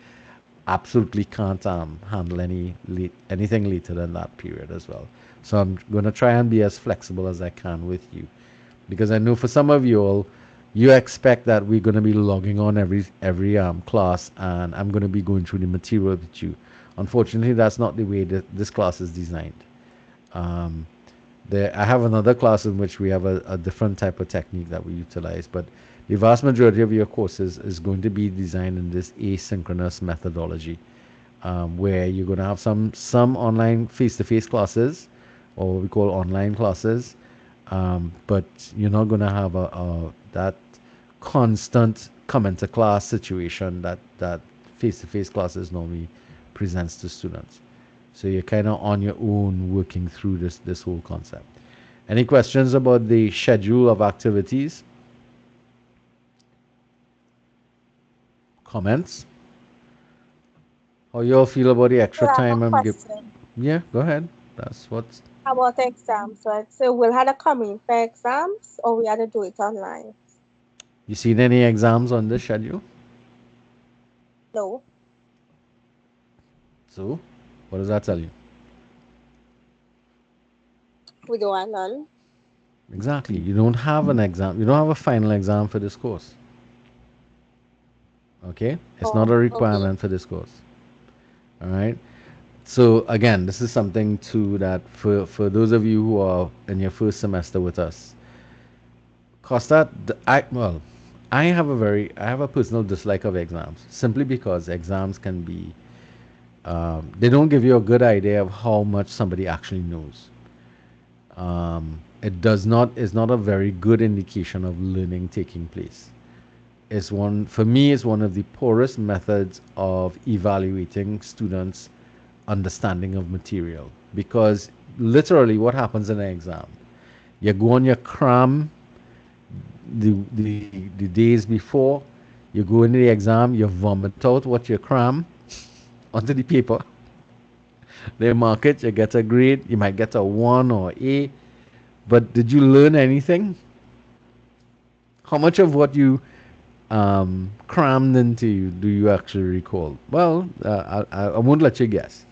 absolutely can't handle anything later than that period as well. So I'm going to try and be as flexible as I can with you, because I know for some of you all, you expect that we're going to be logging on every class, and I'm going to be going through the material with you. Unfortunately, that's not the way that this class is designed. I have another class in which we have a different type of technique that we utilize, but the vast majority of your courses is going to be designed in this asynchronous methodology, where you're going to have some online face-to-face classes, or what we call online classes, but you're not going to have that constant come-into class situation that face-to-face classes normally presents to students. So you're kind of on your own working through this whole concept. Any questions about the schedule of activities? Comments? How you all feel about the extra I have time a I'm giving? question Yeah, go ahead. That's what's about the exams, right? So we'll have to come in for exams, or we had to do it online? you seen any exams on this schedule? No. So, what does that tell you? We don't have none. Exactly. You don't have an exam. You don't have a final exam for this course. Okay? It's not a Okay. requirement for this course. All right? So, again, this is something too that for those of you who are in your first semester with us, Costa, I have a personal dislike of exams, simply because exams can be they don't give you a good idea of how much somebody actually knows. Is not a very good indication of learning taking place. For me, it's one of the poorest methods of evaluating students' understanding of material, because literally what happens in an exam, you go on your cram the days before, you go into the exam, you vomit out what you cram onto the paper. They mark it, you get a grade, you might get a 1 or A, but did you learn anything? How much of what you crammed into you do you actually recall? Well, I won't let you guess.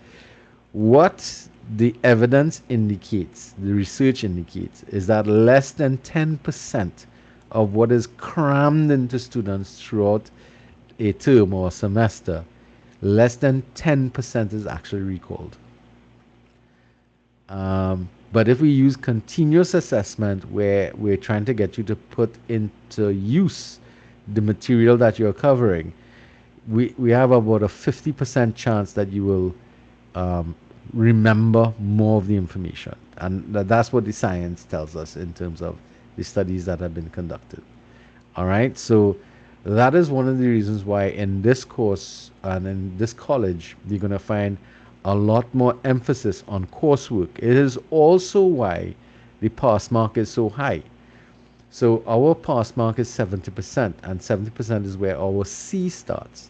What the evidence indicates, the research indicates, is that less than 10% of what is crammed into students throughout a term or a semester, less than 10% is actually recalled. But if we use continuous assessment, where we're trying to get you to put into use the material that you're covering, we have about a 50% chance that you will um, remember more of the information. And that's what the science tells us in terms of the studies that have been conducted. All right. So that is one of the reasons why in this course and in this college, you're going to find a lot more emphasis on coursework. It is also why the pass mark is so high. So our pass mark is 70%, and 70% is where our C starts.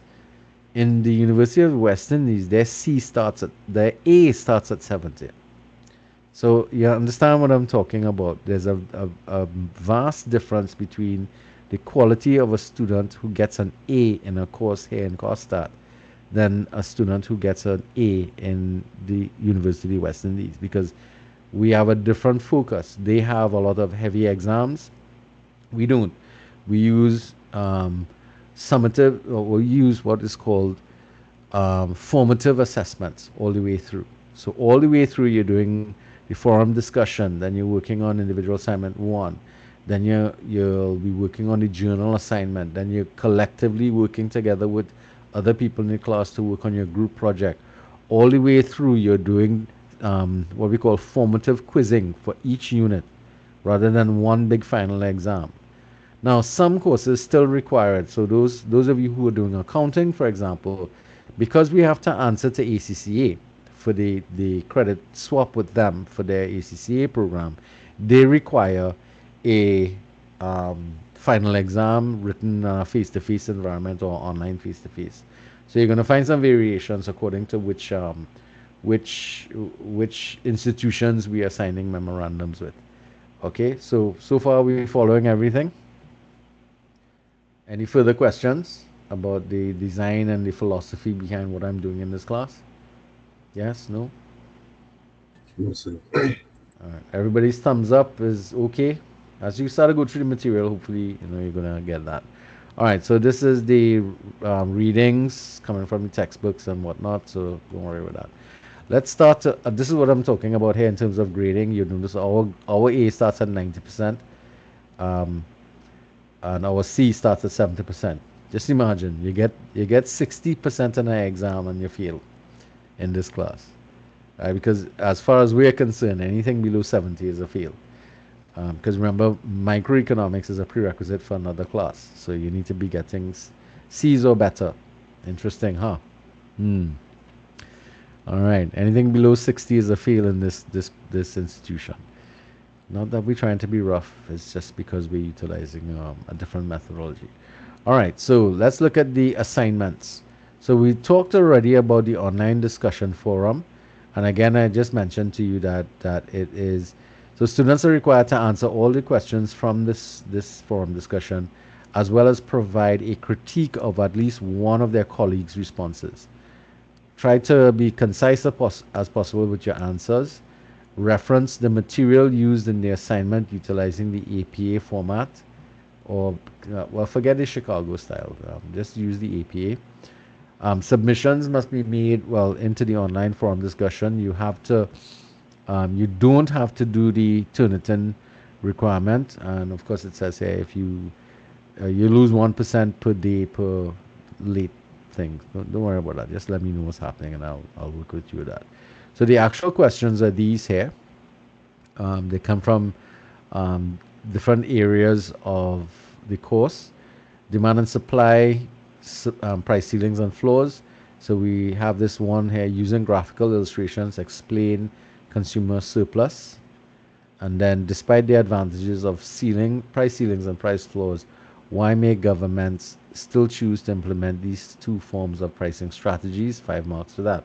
In the University of the West Indies, their A starts at 70. So you understand what I'm talking about. There's a vast difference between the quality of a student who gets an A in a course here in Costa than a student who gets an A in the University of the West Indies, because we have a different focus. They have a lot of heavy exams. We don't. We use summative, or we use what is called formative assessments all the way through. So all the way through, you're doing the forum discussion, then you're working on individual assignment one, then you'll be working on the journal assignment, then you're collectively working together with other people in the class to work on your group project. All the way through, you're doing what we call formative quizzing for each unit, rather than one big final exam. Now, some courses still require it. So those of you who are doing accounting, for example, because we have to answer to ACCA for the credit swap with them for their ACCA program, they require a final exam written face-to-face environment or online face-to-face. So you're going to find some variations according to which institutions we are signing memorandums with. Okay, so far we're following everything. Any further questions about the design and the philosophy behind what I'm doing in this class? Yes, no? No, sir. All right. Everybody's thumbs up is okay. As you start to go through the material, hopefully, you're gonna get that. All right. So this is the readings coming from the textbooks and whatnot. So don't worry about that. Let's start. This is what I'm talking about here in terms of grading. You notice our A starts at 90%, um, and our C starts at 70%. Just imagine you get 60% in an exam and you fail in this class. Right? Because as far as we're concerned, anything below 70 is a fail. Because remember, microeconomics is a prerequisite for another class, so you need to be getting C's or better. Interesting, huh? Hmm. All right. Anything below 60 is a fail in this institution. Not that we're trying to be rough. It's just because we're utilizing a different methodology. All right. So let's look at the assignments. So we talked already about the online discussion forum. And again, I just mentioned to you that it is, so students are required to answer all the questions from this forum discussion, as well as provide a critique of at least one of their colleagues' responses. Try to be concise as possible with your answers. Reference the material used in the assignment utilizing the APA format, or well, forget the Chicago style. Just use the APA. Submissions must be made into the online forum discussion. You don't have to do the Turnitin requirement, and of course it says here if you lose 1% per day per late thing. Don't worry about that. Just let me know what's happening, and I'll work with you with that. So the actual questions are these here. They come from different areas of the course: demand and supply, price ceilings and floors. So we have this one here: using graphical illustrations, explain consumer surplus. And then, despite the advantages of price ceilings and price floors, why may governments still choose to implement these two forms of pricing strategies? 5 marks for that.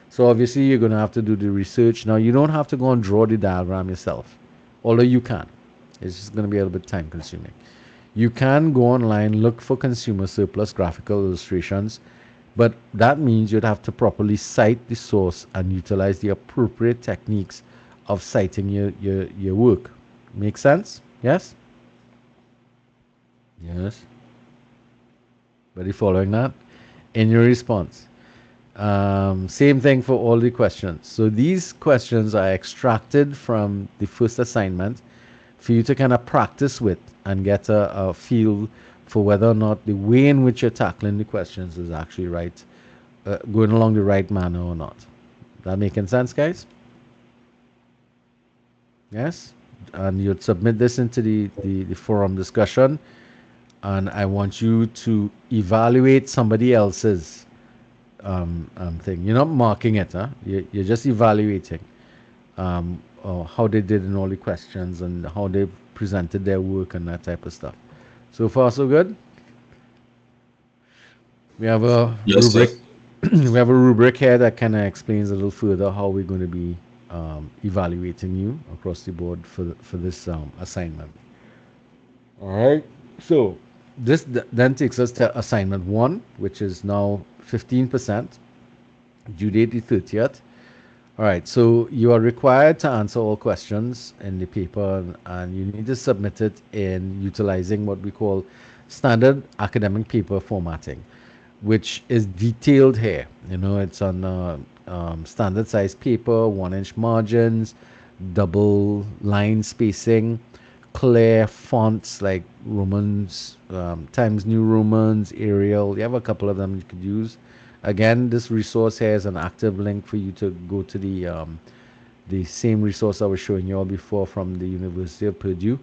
So obviously you're going to have to do the research. Now you don't have to go and draw the diagram yourself, although you can. It's just going to be a little bit time consuming. You can go online, look for consumer surplus graphical illustrations, but that means you'd have to properly cite the source and utilize the appropriate techniques of citing your work. Make sense? Yes? Yes. But you following that? In your response. Same thing for all the questions. So these questions are extracted from the first assignment for you to kind of practice with and get a feel for whether or not the way in which you're tackling the questions is actually right, going along the right manner or not. That making sense, guys? Yes? And you'd submit this into the forum discussion, and I want you to evaluate somebody else's thing. You're not marking it, huh? You're just evaluating how they did in all the questions and how they presented their work and that type of stuff. So far, so good. We have a Yes, sir. rubric. We have a rubric here that kind of explains a little further how we're going to be evaluating you across the board for this assignment. All right. So this then takes us to assignment 1, which is now 15%. Due date the 30th. All right, so you are required to answer all questions in the paper, and you need to submit it in utilizing what we call standard academic paper formatting, which is detailed here. It's on standard size paper, 1-inch margins, double line spacing, clear fonts like Romans, Times New Romans, Arial. You have a couple of them you could use. Again, this resource here is an active link for you to go to the same resource I was showing you all before from the University of Purdue,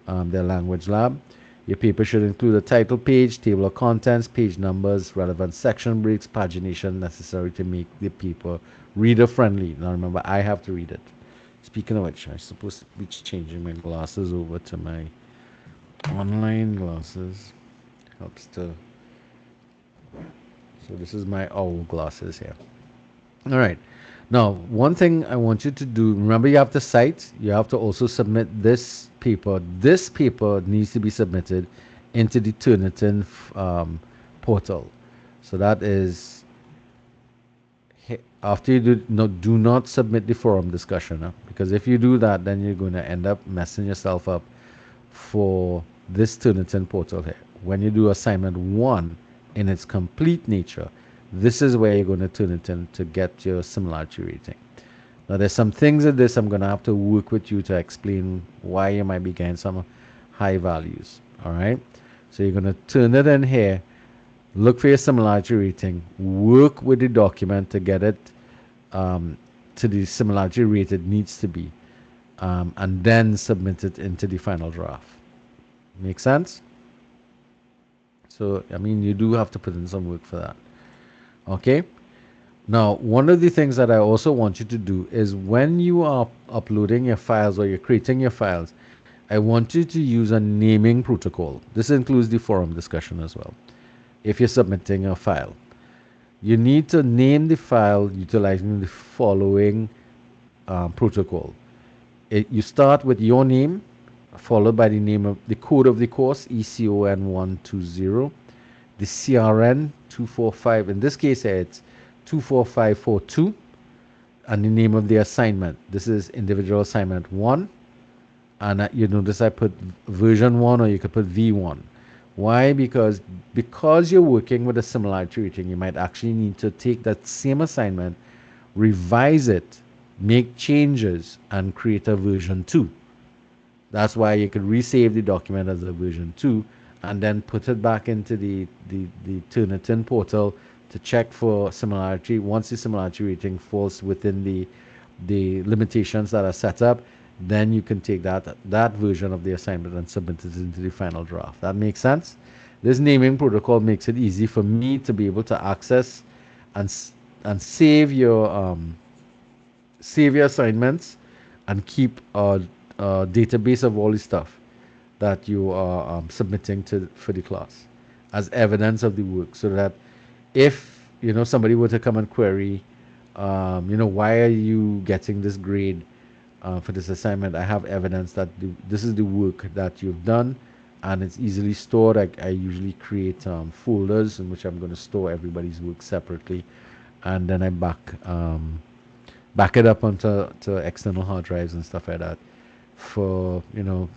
their language lab. Your paper should include a title page, table of contents, page numbers, relevant section breaks, pagination necessary to make the paper reader friendly. Now remember, I have to read it. Speaking of which, I'm supposed to be changing my glasses over to my online glasses. Helps to. So this is my owl glasses here. All right. Now, one thing I want you to do, remember you have to cite, you have to also submit this paper. This paper needs to be submitted into the Turnitin portal. So that is, after you do not submit the forum discussion, because if you do that, then you're going to end up messing yourself up for this Turnitin portal here. When you do assignment 1 in its complete nature, this is where you're going to turn it in to get your similarity rating. Now, there's some things in this I'm going to have to work with you to explain why you might be getting some high values. All right. So you're going to turn it in here, look for your similarity rating, work with the document to get it to the similarity rate it needs to be, and then submit it into the final draft. Make sense? So, I mean, you do have to put in some work for that. Okay. Now, one of the things that I also want you to do is when you are uploading your files or you're creating your files, I want you to use a naming protocol. This includes the forum discussion as well. If you're submitting a file, you need to name the file utilizing the following protocol. You start with your name, followed by the name of the code of the course, ECON 120, the CRN 245. In this case, it's 24542, and the name of the assignment. This is individual assignment 1, and you notice I put version 1, or you could put V1. Why? Because you're working with a similarity rating, you might actually need to take that same assignment, revise it, make changes, and create a version 2. That's why you could resave the document as a version 2 and then put it back into the Turnitin portal to check for similarity. Once the similarity rating falls within the limitations that are set up, then you can take that version of the assignment and submit it into the final draft. That makes sense? This naming protocol makes it easy for me to be able to access and save your assignments and keep a database of all the stuff that you are submitting for the class as evidence of the work, so that if somebody were to come and query, why are you getting this grade for this assignment, I have evidence that this is the work that you've done, and it's easily stored. I usually create folders in which I'm going to store everybody's work separately, and then I back it up onto external hard drives and stuff like that. For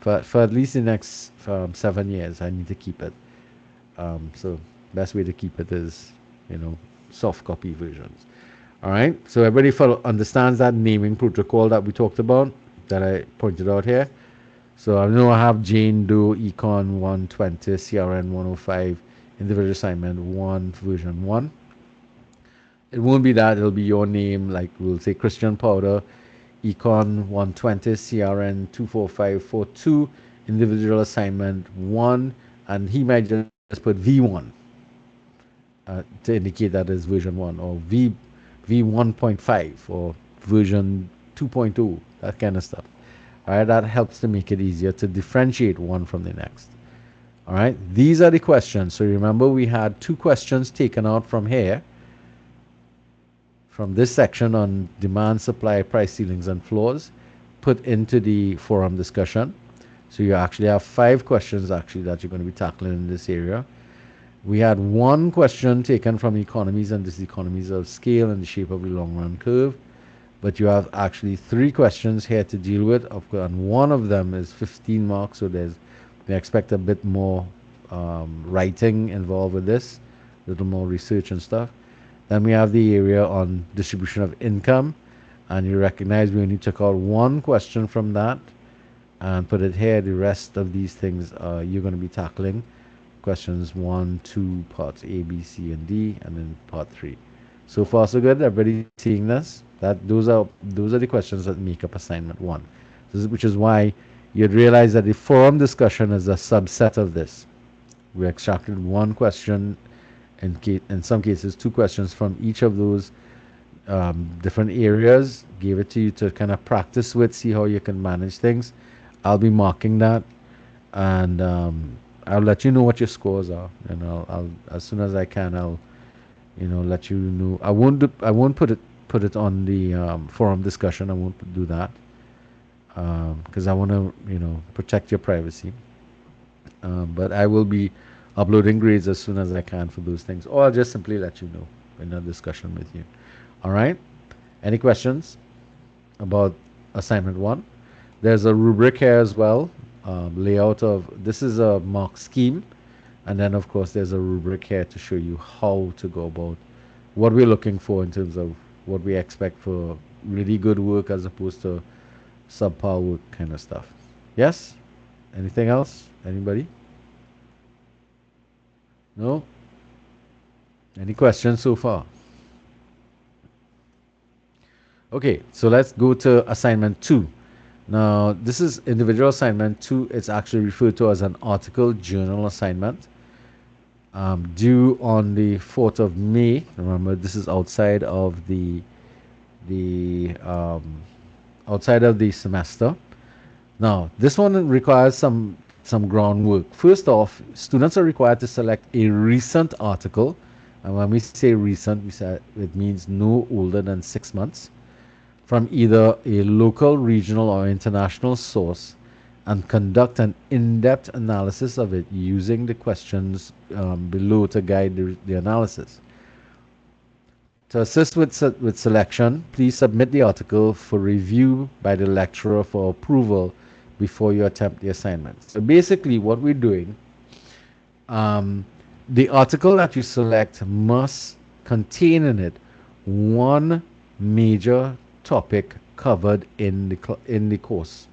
for at least the next 7 years, I need to keep it. So best way to keep it is soft copy versions. All right. So everybody understands that naming protocol that we talked about that I pointed out here. So I know I have Jane Doe Econ 120 CRN 105 individual assignment 1 version 1. It won't be that, it'll be your name, like we'll say Christian Powder Econ 120 CRN 24542 individual assignment 1, and he might just put V1 to indicate that is version 1, or V1.5 or version 2.0, that kind of stuff. All right, that helps to make it easier to differentiate one from the next. All right, these are the questions. So remember, we had 2 questions taken out from here, from this section on demand, supply, price ceilings, and floors, put into the forum discussion. So you actually have 5 questions actually that you're going to be tackling in this area. We had 1 question taken from economies and diseconomies of scale and the shape of the long run curve. But you have actually 3 questions here to deal with, and one of them is 15 marks, so we expect a bit more writing involved with this, a little more research and stuff. Then we have the area on distribution of income, and you recognize we only took out 1 question from that and put it here. The rest of these things you're going to be tackling. Questions 1, 2, parts A, B, C, and D, and then part 3. So far, so good. Everybody seeing this? Those are the questions that make up assignment 1. Which is why you'd realize that the forum discussion is a subset of this. We extracted 1 question, in some cases 2 questions from each of those different areas, gave it to you to kind of practice with, see how you can manage things. I'll be marking that, and I'll let you know what your scores are, and I'll as soon as I can, I'll let you know. I won't put it on the forum discussion. I won't do that because I want to protect your privacy. But I will be uploading grades as soon as I can for those things, or I'll just simply let you know in a discussion with you. All right. Any questions about assignment 1? There's a rubric here as well. Layout of this is a mark scheme, and then of course there's a rubric here to show you how to go about what we're looking for in terms of what we expect for really good work as opposed to subpar work kind of stuff. Yes? Anything else? Anybody? No? Any questions so far? Okay, so let's go to assignment 2. Now, this is individual assignment 2. It's actually referred to as an article journal assignment. Due on the 4th of May. Remember, this is outside of the semester. Now, this one requires some groundwork. First off, students are required to select a recent article, and when we say recent, it means no older than 6 months, from either a local, regional, or international source, and conduct an in-depth analysis of it using the questions below to guide the analysis. To assist with selection, please submit the article for review by the lecturer for approval before you attempt the assignment. So basically what we're doing, the article that you select must contain in it one major topic covered in the course.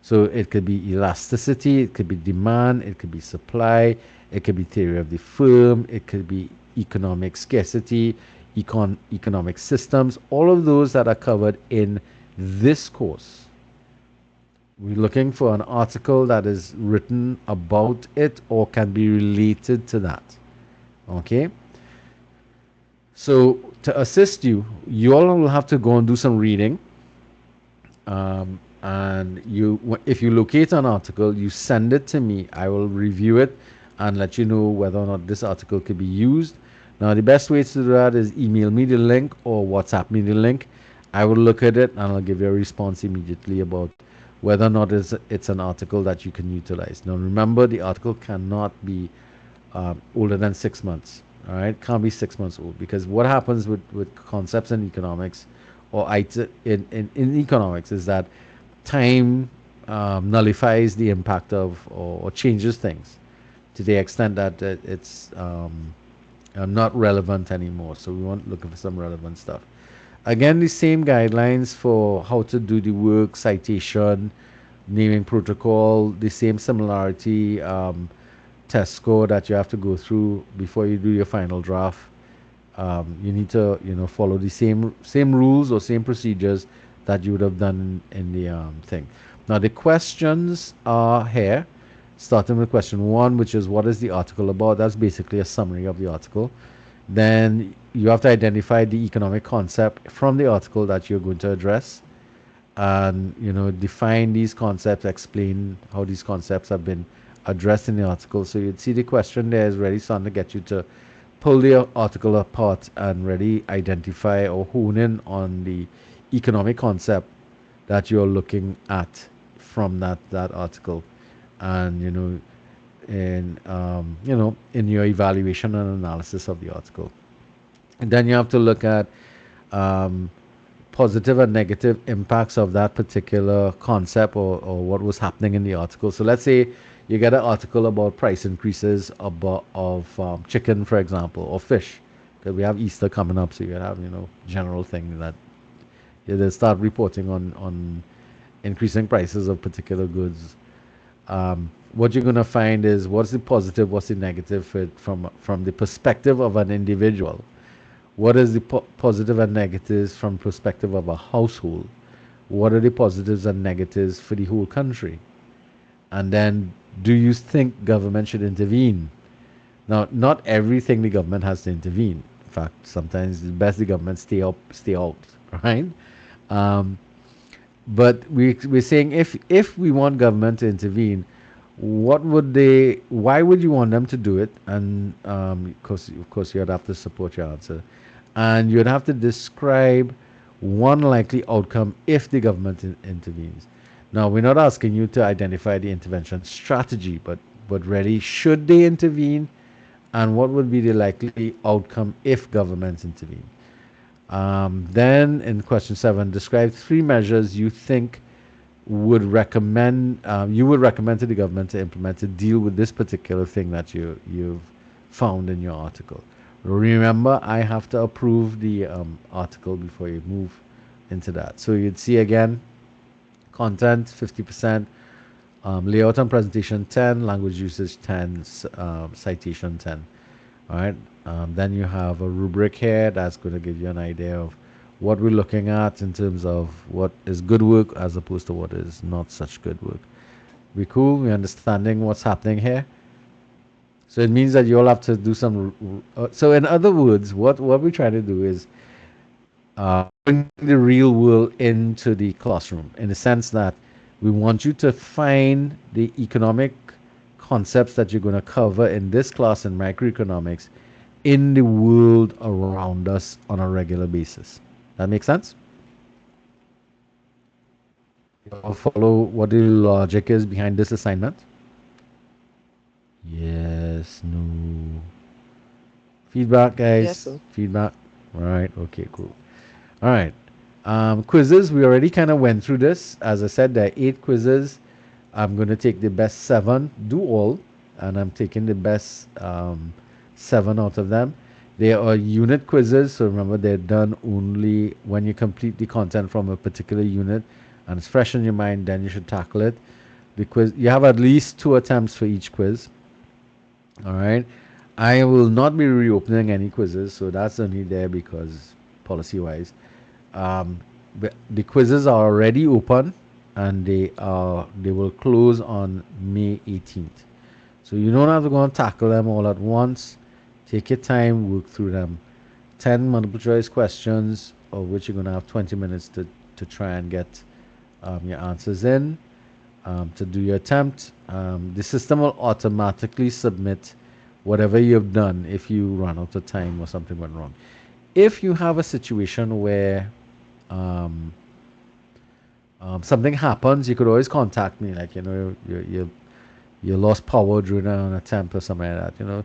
So it could be elasticity, it could be demand, it could be supply, it could be theory of the firm, it could be economic scarcity, economic systems, all of those that are covered in this course. We're looking for an article that is written about it or can be related to that. Okay? So to assist you, you all will have to go and do some reading. And if you locate an article, you send it to me. I will review it and let you know whether or not this article could be used. Now, the best way to do that is email me the link or WhatsApp me the link. I will look at it and I'll give you a response immediately about whether or not it's an article that you can utilize. Now remember, the article cannot be older than 6 months. All right, can't be 6 months old, because what happens with concepts in economics, or in economics, is that time nullifies the impact of, or changes things to the extent that it's not relevant anymore. So we want looking for some relevant stuff. Again, the same guidelines for how to do the work, citation, naming protocol, the same similarity test score that you have to go through before you do your final draft. You need to, follow the same rules or same procedures that you would have done in the thing. Now the questions are here, starting with question 1, which is what is the article about. That's basically a summary of the article. Then you have to identify the economic concept from the article that you're going to address, and define these concepts, explain how these concepts have been addressed in the article. So you'd see the question there is really starting to get you to pull the article apart and really identify or hone in on the economic concept that you're looking at from that article, and in your evaluation and analysis of the article. And then you have to look at positive and negative impacts of that particular concept, or what was happening in the article. So let's say you get an article about price increases of chicken, for example, or fish, because we have Easter coming up, so you have general thing that they start reporting on increasing prices of particular goods. What you're going to find is what's the positive, what's the negative from the perspective of an individual. What is the positive and negatives from perspective of a household? What are the positives and negatives for the whole country? And then, do you think government should intervene? Now, not everything the government has to intervene. In fact, sometimes it's best the government stay out, right? But we're saying, if we want government to intervene, why would you want them to do it? And of course you'd have to support your answer, and you'd have to describe one likely outcome if the government intervenes. Now, we're not asking you to identify the intervention strategy, but really, should they intervene, and what would be the likely outcome if governments intervene. Then in question 7, describe 3 measures you think you would recommend to the government to implement to deal with this particular thing that you've found in your article. Remember, I have to approve the article before you move into that. So you'd see again, content 50%, layout and presentation 10, language usage 10, citation 10. All right. Then you have a rubric here that's going to give you an idea of what we're looking at in terms of what is good work as opposed to what is not such good work. We cool? We're understanding what's happening here. So it means that you all have to do some. So in other words, what we try to do is bring the real world into the classroom, in the sense that we want you to find the economic concepts that you're going to cover in this class in microeconomics in the world around us on a regular basis. That makes sense? You follow what the logic is behind this assignment? Yes, no. Feedback, guys? Yes, sir. Feedback? All right, okay, cool. All right. Quizzes, we already kind of went through this. As I said, there are 8 quizzes. I'm going to take the best 7, do all, and I'm taking the best 7 out of them. They are unit quizzes, so remember, they're done only when you complete the content from a particular unit and it's fresh in your mind, then you should tackle it. The quiz, you have at least 2 attempts for each quiz. All right. I will not be reopening any quizzes, so that's only there because policy-wise. The quizzes are already open, and they will close on May 18th. So you don't have to go and tackle them all at once. Take your time, work through them. 10 multiple choice questions, of which you're going to have 20 minutes to try and get your answers in, to do your attempt. The system will automatically submit whatever you've done if you run out of time or something went wrong. If you have a situation where Something happens, you could always contact me. Like, you lost power during an attempt or something like that.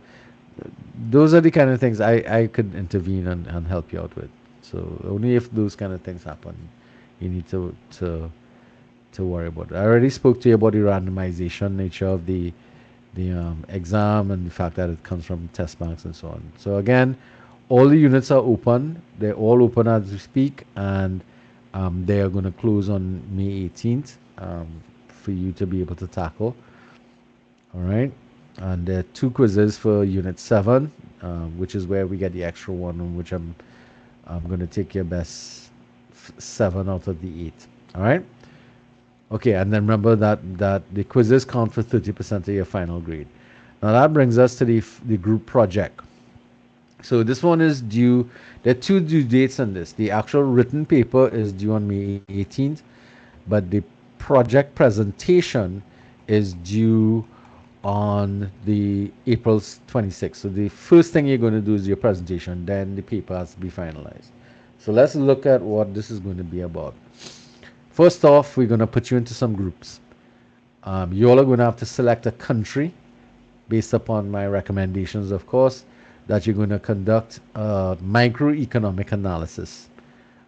Those are the kind of things I could intervene and help you out with. So only if those kind of things happen, you need to worry about it. I already spoke to you about the randomization nature of the exam and the fact that it comes from test banks and so on. So again, all the units are open. They're all open as we speak, and they are going to close on May 18th for you to be able to tackle. All right. And there are two quizzes for Unit 7, which is where we get the extra one, on which I'm going to take your best 7 out of the 8. All right. Okay, and then remember that the quizzes count for 30% of your final grade. Now that brings us to the group project. So this one is due. There are two due dates on this. The actual written paper is due on May 18th, but the project presentation is due on the April 26th. So the first thing you're going to do is your presentation, then the paper has to be finalized. So let's look at what this is going to be about. First off, we're going to put you into some groups. You all are going to have to select a country based upon my recommendations, of course, that you're going to conduct a microeconomic analysis.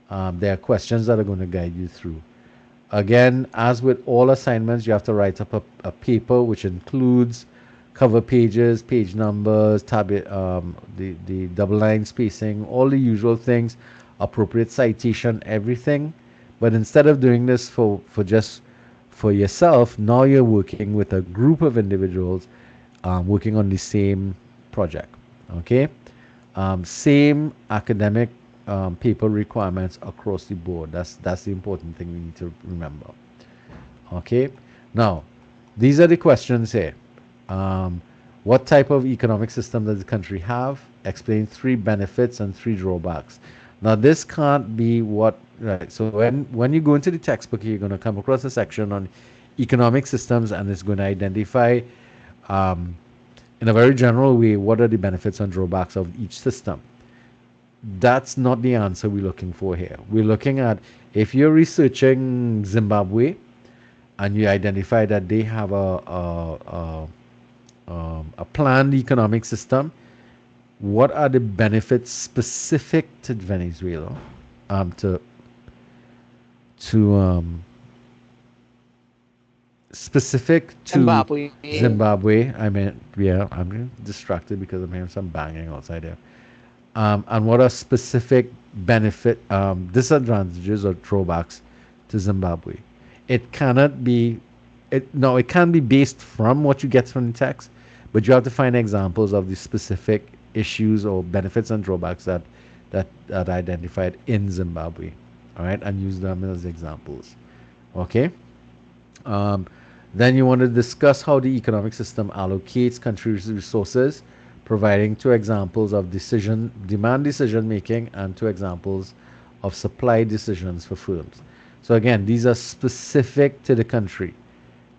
There are questions that are going to guide you through. Again, as with all assignments, you have to write up a paper which includes cover pages, page numbers, the double line spacing, all the usual things, appropriate citation, everything. But instead of doing this for just for yourself, now you're working with a group of individuals working on the same project. Okay, same academic paper requirements across the board. That's the important thing we need to remember. Okay, now these are the questions here. What type of economic system does the country have? Explain 3 benefits and 3 drawbacks. Now this can't be what, right? So when you go into the textbook, you're going to come across a section on economic systems, and it's going to identify in a very general way what are the benefits and drawbacks of each system. That's not the answer we're looking for here. We're looking at, if you're researching Zimbabwe and you identify that they have a planned economic system, what are the benefits specific to Venezuela, specific to Zimbabwe. I mean, yeah, I'm distracted because I'm hearing some banging outside there. And what are specific disadvantages or drawbacks to Zimbabwe? It cannot be, it can be based from what you get from the text, but you have to find examples of the specific issues or benefits and drawbacks that are identified in Zimbabwe. All right, and use them as examples. Okay. Then you want to discuss how the economic system allocates countries' resources, providing 2 examples of demand decision making and 2 examples of supply decisions for firms. So again, these are specific to the country,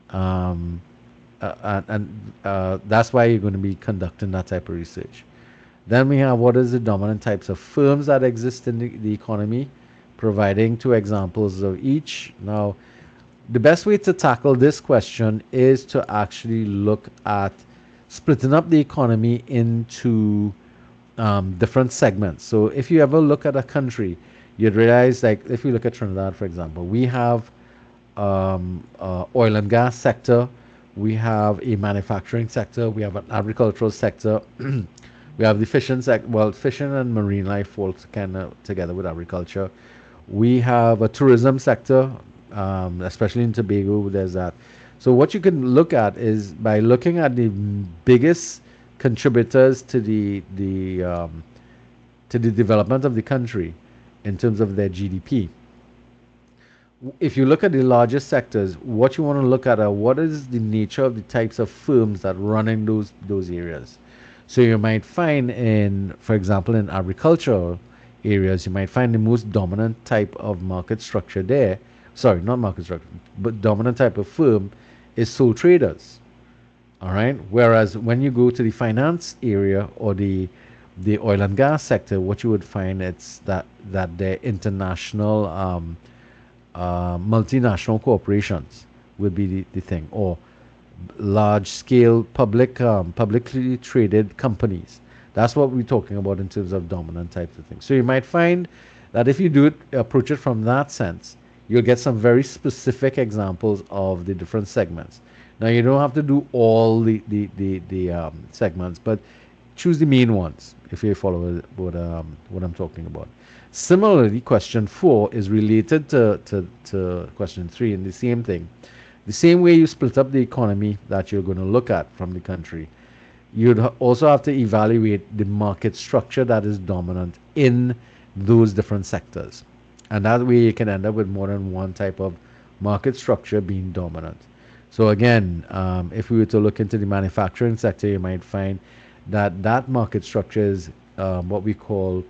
and that's why you're going to be conducting that type of research. Then we have what is the dominant types of firms that exist in the economy, providing 2 examples of each. Now, the best way to tackle this question is to actually look at splitting up the economy into different segments. So if you ever look at a country, you'd realize, like if you look at Trinidad, for example, we have oil and gas sector, we have a manufacturing sector, we have an agricultural sector, we have the fishing sector. Well, fishing and marine life fall kind of together with agriculture. We have a tourism sector, especially in Tobago. There's that. So what you can look at is, by looking at the biggest contributors to the development of the country in terms of their GDP. If you look at the largest sectors, what you want to look at are what is the nature of the types of firms that run in those areas. So you might find for example, in agricultural areas, you might find the most dominant type of market structure there. Sorry, not market structure, but dominant type of firm is sole traders. All right. Whereas when you go to the finance area or the oil and gas sector, what you would find it's that their international multinational corporations would be the thing, or large scale publicly traded companies. That's what we're talking about in terms of dominant types of things. So you might find that if you do it, approach it from that sense, you'll get some very specific examples of the different segments. Now you don't have to do all the segments, but choose the main ones if you follow what I'm talking about. Similarly, question 4 is related to question 3 in the same thing. The same way you split up the economy that you're going to look at from the country, you'd also have to evaluate the market structure that is dominant in those different sectors. And that way you can end up with more than one type of market structure being dominant. So again, if we were to look into the manufacturing sector, you might find that that market structure is what we call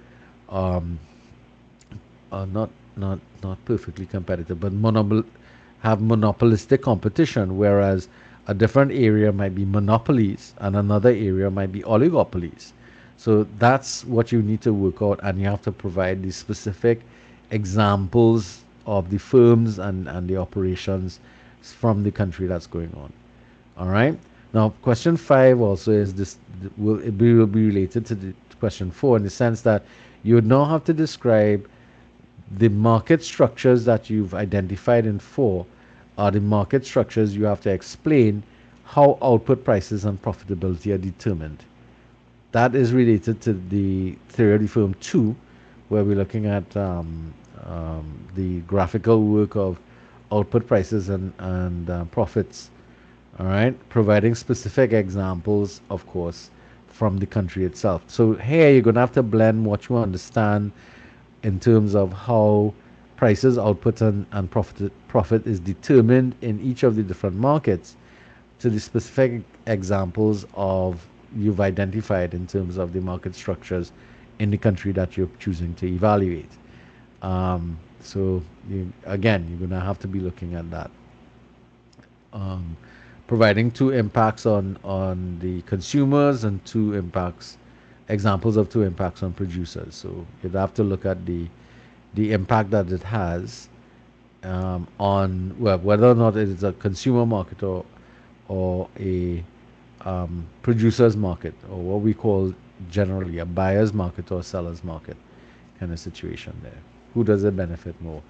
not perfectly competitive, but have monopolistic competition, whereas a different area might be monopolies and another area might be oligopolies. So that's what you need to work out, and you have to provide the specific examples of the firms and the operations from the country that's going on. All right. Now, question 5 also is this will be related to the question 4 in the sense that you would now have to describe the market structures that you've identified in 4 are the market structures you have to explain how output prices and profitability are determined. That is related to the theory of the firm 2, where we're looking at the graphical work of output prices and profits. All right, providing specific examples, of course, from the country itself. So here you're going to have to blend what you understand in terms of how prices, output, and profit is determined in each of the different markets to the specific examples of you've identified in terms of the market structures in the country that you're choosing to evaluate. So again, you're going to have to be looking at that. Providing 2 impacts on the consumers and 2 impacts, examples of 2 impacts on producers. So you'd have to look at the impact that it has on, well, whether or not it is a consumer market or a producer's market, or what we call generally a buyer's market or seller's market kind of situation there. Who does it benefit more?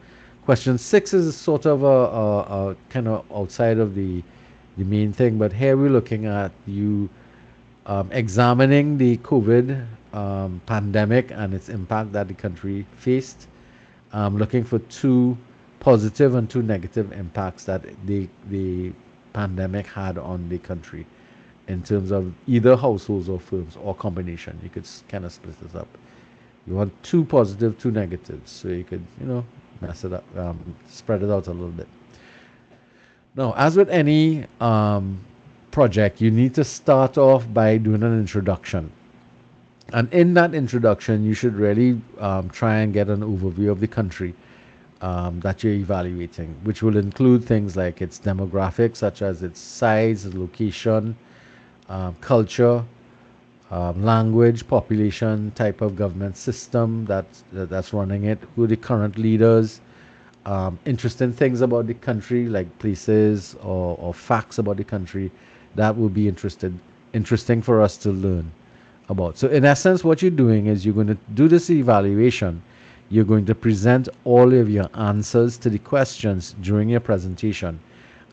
Question 6 is sort of a kind of outside of the main thing, but here we're looking at you examining the COVID pandemic and its impact that the country faced, looking for 2 positive and 2 negative impacts that the pandemic had on the country in terms of either households or firms or combination. You could kind of split this up. You want 2 positive, 2 negatives, so you could, mess it up, spread it out a little bit. Now, as with any project, you need to start off by doing an introduction. And in that introduction, you should really try and get an overview of the country that you're evaluating, which will include things like its demographics, such as its size, location, culture, language, population, type of government system that's running it, who are the current leaders, interesting things about the country, like places or facts about the country that will be interesting for us to learn about. So in essence, what you're doing is you're going to do this evaluation. You're going to present all of your answers to the questions during your presentation.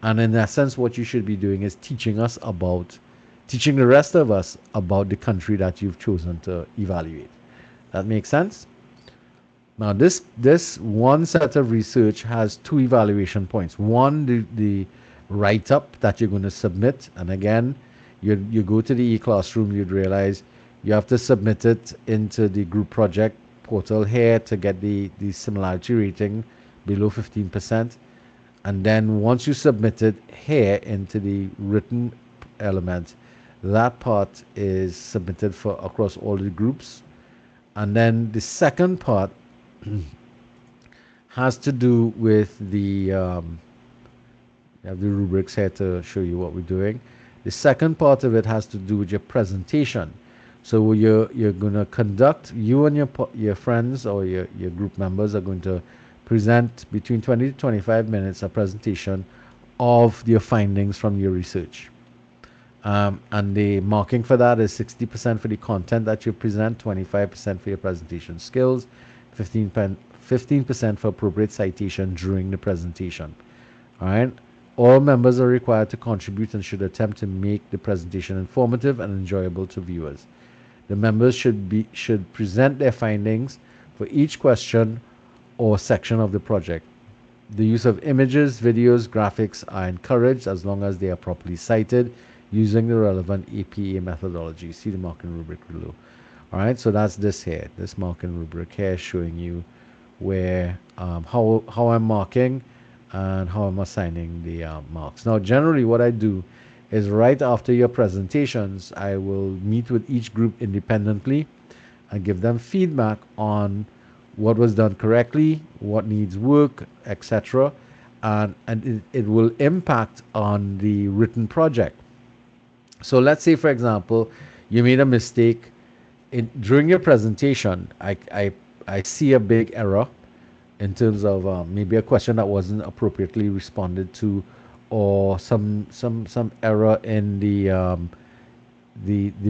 And in essence, what you should be doing is teaching the rest of us about the country that you've chosen to evaluate. That makes sense? Now, this one set of research has 2 evaluation points. One, the write-up that you're going to submit. And again, you go to the e-classroom, you'd realize you have to submit it into the group project portal here to get the similarity rating below 15%. And then once you submit it here into the written element, that part is submitted for across all the groups. And then the second part has to do with the I have the rubrics here to show you what we're doing. The second part of it has to do with your presentation. So you're going to conduct, you and your friends or your group members are going to present between 20 to 25 minutes a presentation of your findings from your research. And the marking for that is 60% for the content that you present, 25% for your presentation skills, 15% for appropriate citation during the presentation. All right. All members are required to contribute and should attempt to make the presentation informative and enjoyable to viewers. The members should present their findings for each question or section of the project. The use of images, videos, graphics are encouraged as long as they are properly cited using the relevant APA methodology. See the marking rubric below. All right, so that's this here. This marking rubric here showing you where how I'm marking and how I'm assigning the marks. Now, generally, what I do is right after your presentations, I will meet with each group independently and give them feedback on what was done correctly, what needs work, etc. And it will impact on the written project. So let's say, for example, you made a mistake during your presentation. I see a big error in terms of maybe a question that wasn't appropriately responded to, or some error in the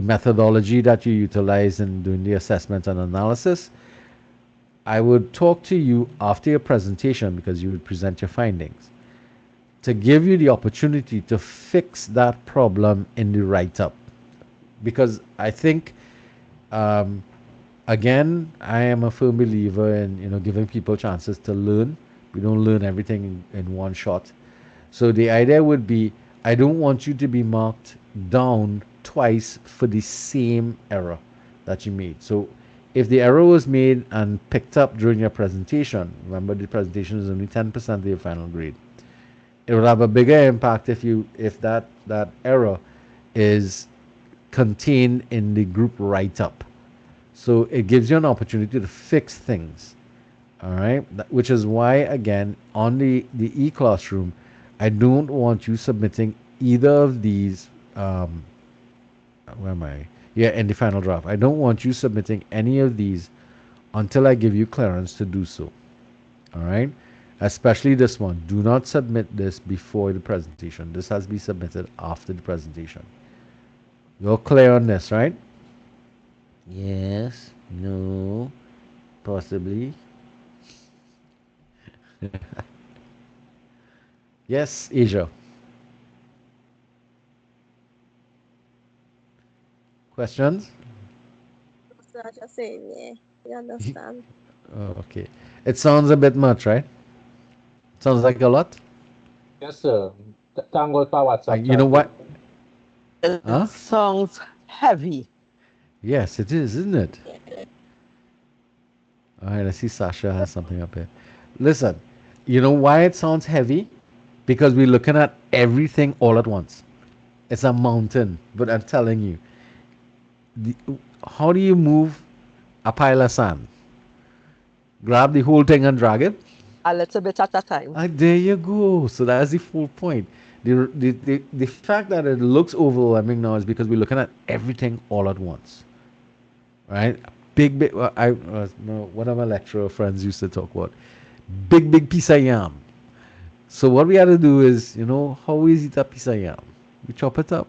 methodology that you utilize in doing the assessment and analysis. I would talk to you after your presentation, because you would present your findings, to give you the opportunity to fix that problem in the write-up. Because I think, again, I am a firm believer in giving people chances to learn. We don't learn everything in one shot. So the idea would be, I don't want you to be marked down twice for the same error that you made. So if the error was made and picked up during your presentation, remember the presentation is only 10% of your final grade. It will have a bigger impact if that error is contained in the group write-up. So it gives you an opportunity to fix things. All right, which is why, again, on the e-classroom, I don't want you submitting either of these. Where am I? Yeah, in the final draft. I don't want you submitting any of these until I give you clearance to do so. All right? Especially this one. Do not submit this before the presentation. This has to be submitted after the presentation. You're clear on this, right? Yes. No. Possibly. Yes, Asia. Questions? So I just saying, yeah, you understand. Oh, okay. It sounds a bit much, right? Sounds like a lot. Yes, sir. Thank God for WhatsApp You know chat. what? It Huh? sounds heavy. Yes, it is, isn't it? All right, I see Sasha has something up here. Listen, you know why it sounds heavy? Because we're looking at everything all at once. It's a mountain, but I'm telling you, the, how do you move a pile of sand? Grab the whole thing and drag it? A little bit at a time. There you go. So that's the full point. The fact that it looks overwhelming now is because we're looking at everything all at once, right? Big. One of my lecturer friends used to talk about big piece of yam. So what we had to do is, how we eat a piece of yam? We chop it up,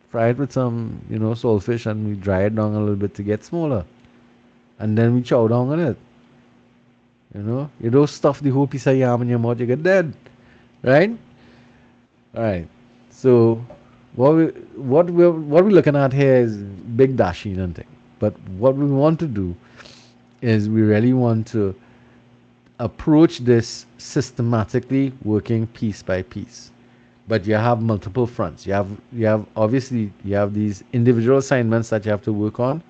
fry it with some, saltfish, and we dry it down a little bit to get smaller, and then we chow down on it. You don't stuff the whole piece of yam in your mouth, you get dead, right? All right. So what we're looking at here is big dashing and thing. But what we want to do is we really want to approach this systematically, working piece by piece. But you have multiple fronts. You have obviously you have these individual assignments that you have to work on,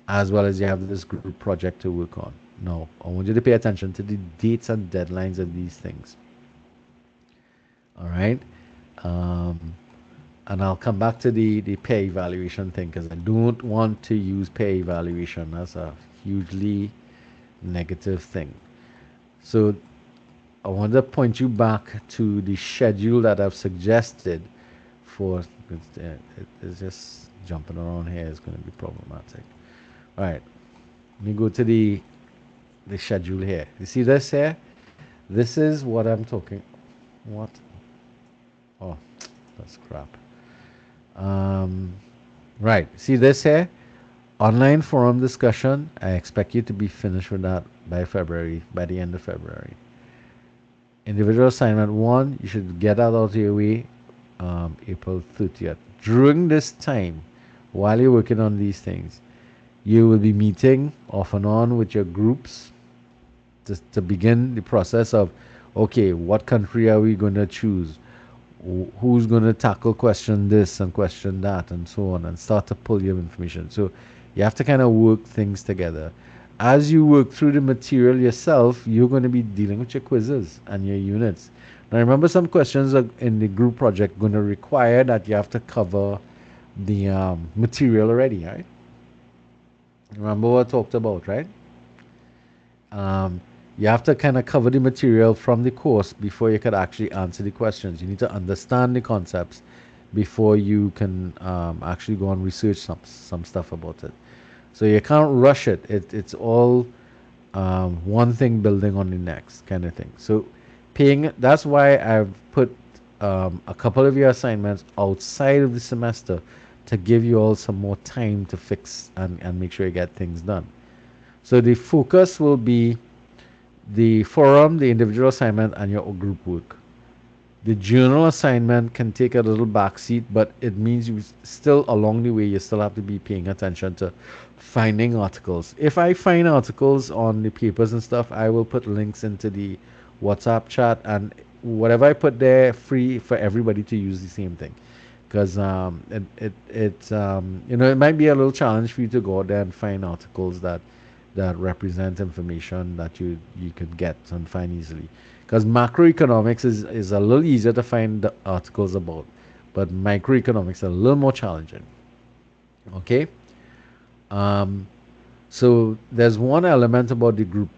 as well as you have this group project to work on. Now, I want you to pay attention to the dates and deadlines of these things. All right. And I'll come back to the peer evaluation thing, because I don't want to use peer evaluation as a hugely negative thing. So I want to point you back to the schedule that I've suggested for it's just jumping around here is going to be problematic. All right, let me go to the the schedule here. You see this here? This is what I'm talking. What? Oh, that's crap. Um, right. See this here? Online forum discussion. I expect you to be finished with that by February, by the end of February. Individual assignment 1, you should get that out of your way April 30th. During this time, while you're working on these things, you will be meeting off and on with your groups to begin the process of, okay, what country are we going to choose? Who's going to tackle question this and question that and so on, and start to pull your information. So you have to kind of work things together. As you work through the material yourself, you're going to be dealing with your quizzes and your units. Now remember, some questions are in the group project going to require that you have to cover the material already, right? Remember what I talked about, right? You have to kind of cover the material from the course before you could actually answer the questions. You need to understand the concepts before you can actually go and research some stuff about it. So you can't rush it. It's all one thing building on the next kind of thing. So that's why I've put a couple of your assignments outside of the semester to give you all some more time to fix and make sure you get things done. So the focus will be the forum, the individual assignment, and your group work. The journal assignment can take a little backseat, but it means you still, along the way, you still have to be paying attention to finding articles. If I find articles on the papers and stuff, I will put links into the WhatsApp chat, and whatever I put there, free for everybody to use the same thing. Because it might be a little challenge for you to go out there and find articles that represent information that you could get and find easily. Because macroeconomics is a little easier to find the articles about, but microeconomics is a little more challenging. Okay? So there's one element about the group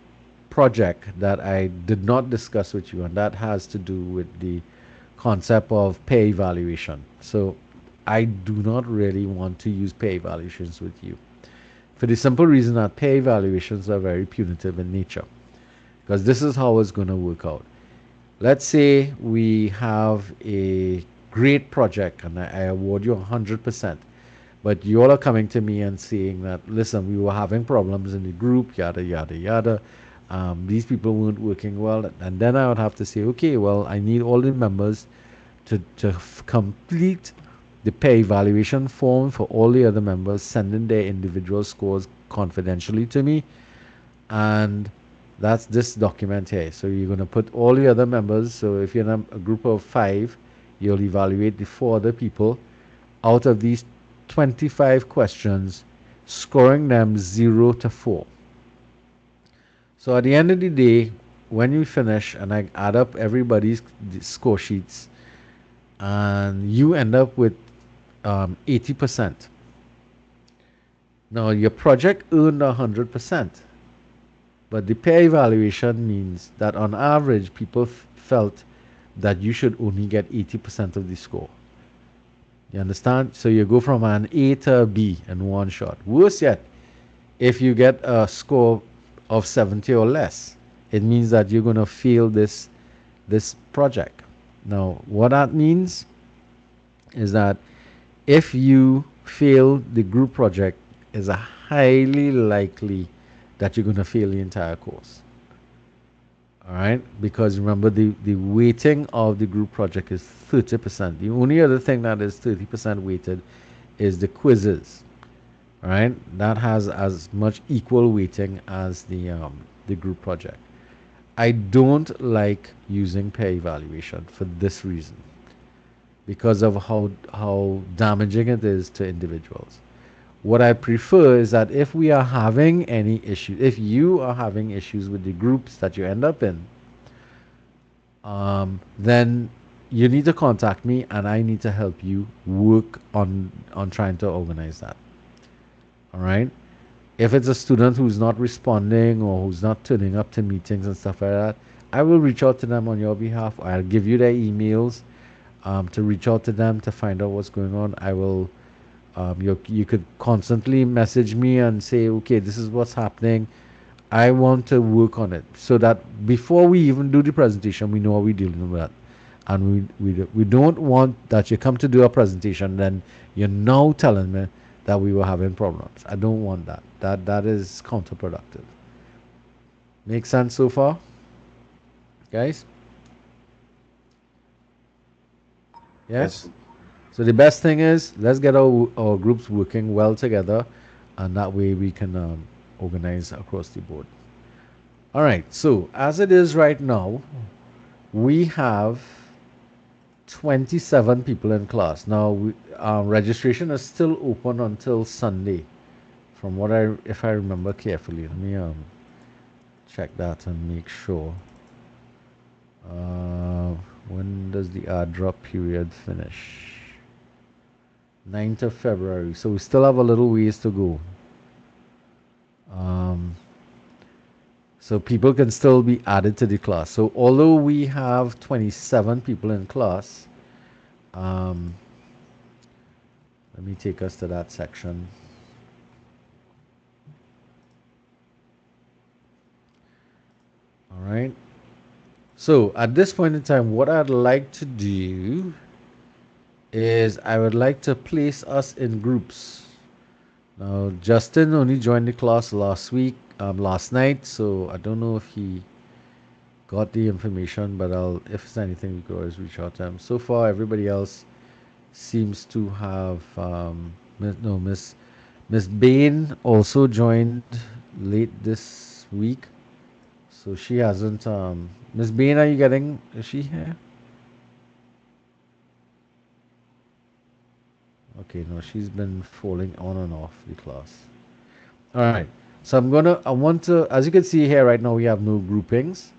project that I did not discuss with you, and that has to do with the concept of peer evaluation. So I do not really want to use peer evaluations with you, for the simple reason that peer evaluations are very punitive in nature. Because this is how it's going to work out. Let's say we have a great project and I award you 100%, but you all are coming to me and saying that, listen, we were having problems in the group, yada, yada, yada. These people weren't working well. And then I would have to say, okay, well, I need all the members to complete the peer evaluation form for all the other members, sending their individual scores confidentially to me. And that's this document here. So you're going to put all the other members. So if you're in a group of 5, you'll evaluate the 4 other people out of these 25 questions, scoring them 0 to 4. So at the end of the day, when you finish and I add up everybody's score sheets, and you end up with 80%. Now your project earned 100%, but the peer evaluation means that on average people felt that you should only get 80% of the score. You understand? So you go from an A to a B in one shot. Worse yet, if you get a score of 70 or less, it means that you're going to fail this project. Now, what that means is that if you fail the group project, is a highly likely that you're going to fail the entire course. All right, because remember the weighting of the group project is 30%. The only other thing that is 30% weighted is the quizzes. All right, that has as much equal weighting as the group project. I don't like using peer evaluation for this reason, because of how damaging it is to individuals. What I prefer is that if we are having any issues, if you are having issues with the groups that you end up in, then you need to contact me and I need to help you work on trying to organize that. All right? If it's a student who's not responding or who's not turning up to meetings and stuff like that, I will reach out to them on your behalf. I'll give you their emails to reach out to them to find out what's going on. I will. You could constantly message me and say, okay, this is what's happening. I want to work on it so that before we even do the presentation, we know what we're dealing with. And we don't want that you come to do a presentation, then you're now telling me that we were having problems. I don't want that. That is counterproductive. Make sense so far, guys? Yes? Yes. So the best thing is let's get our groups working well together, and that way we can organize across the board. All right. So as it is right now, we have 27 people in class. Now, registration is still open until Sunday, from what if I remember carefully. Let me check that and make sure. When does the ad drop period finish? 9th of February. So we still have a little ways to go. So people can still be added to the class. So although we have 27 people in class, let me take us to that section. All right. So at this point in time, what I'd like to do is I would like to place us in groups. Now, Justin only joined the class last night, so I don't know if he got the information, but if there's anything, we could always reach out to him. So far, everybody else seems to have, Miss Bain also joined late this week. So she hasn't. Miss Bain, is she here? Okay, no, she's been falling on and off the class. All right. So I want to, as you can see here right now, we have no groupings.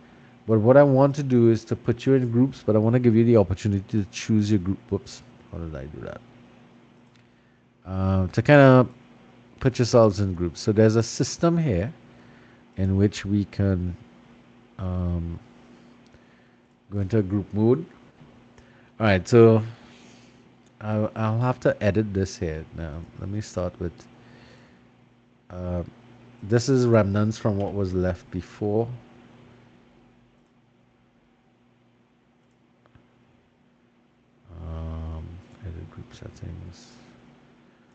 But what I want to do is to put you in groups, but I want to give you the opportunity to choose your group. Whoops. How did I do that? To kind of put yourselves in groups. So there's a system here in which we can go into group mode. All right, so I'll have to edit this here now. Let me start with this is remnants from what was left before. Edit group settings.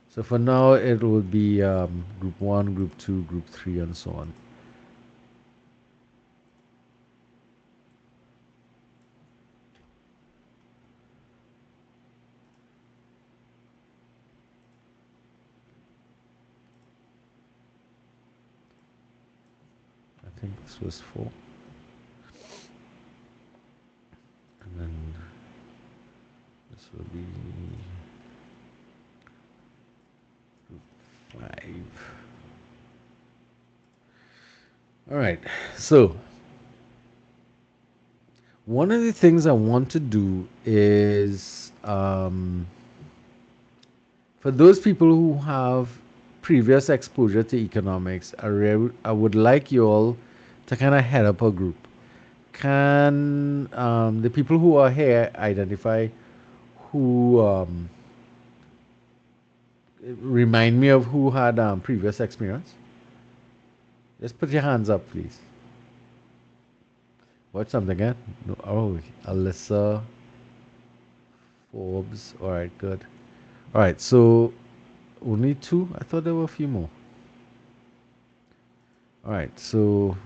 So for now, it will be group 1, group 2, group 3, and so on. I think this was 4. And then this will be group 5. All right, so one of the things I want to do is for those people who have previous exposure to economics, I would like you all to kind of head up a group. Can the people who are here identify who remind me of who had previous experience? Just put your hands up, please. What's something again? No, oh, Alyssa Forbes. All right, good. All right, so only 2? I thought there were a few more. All right, so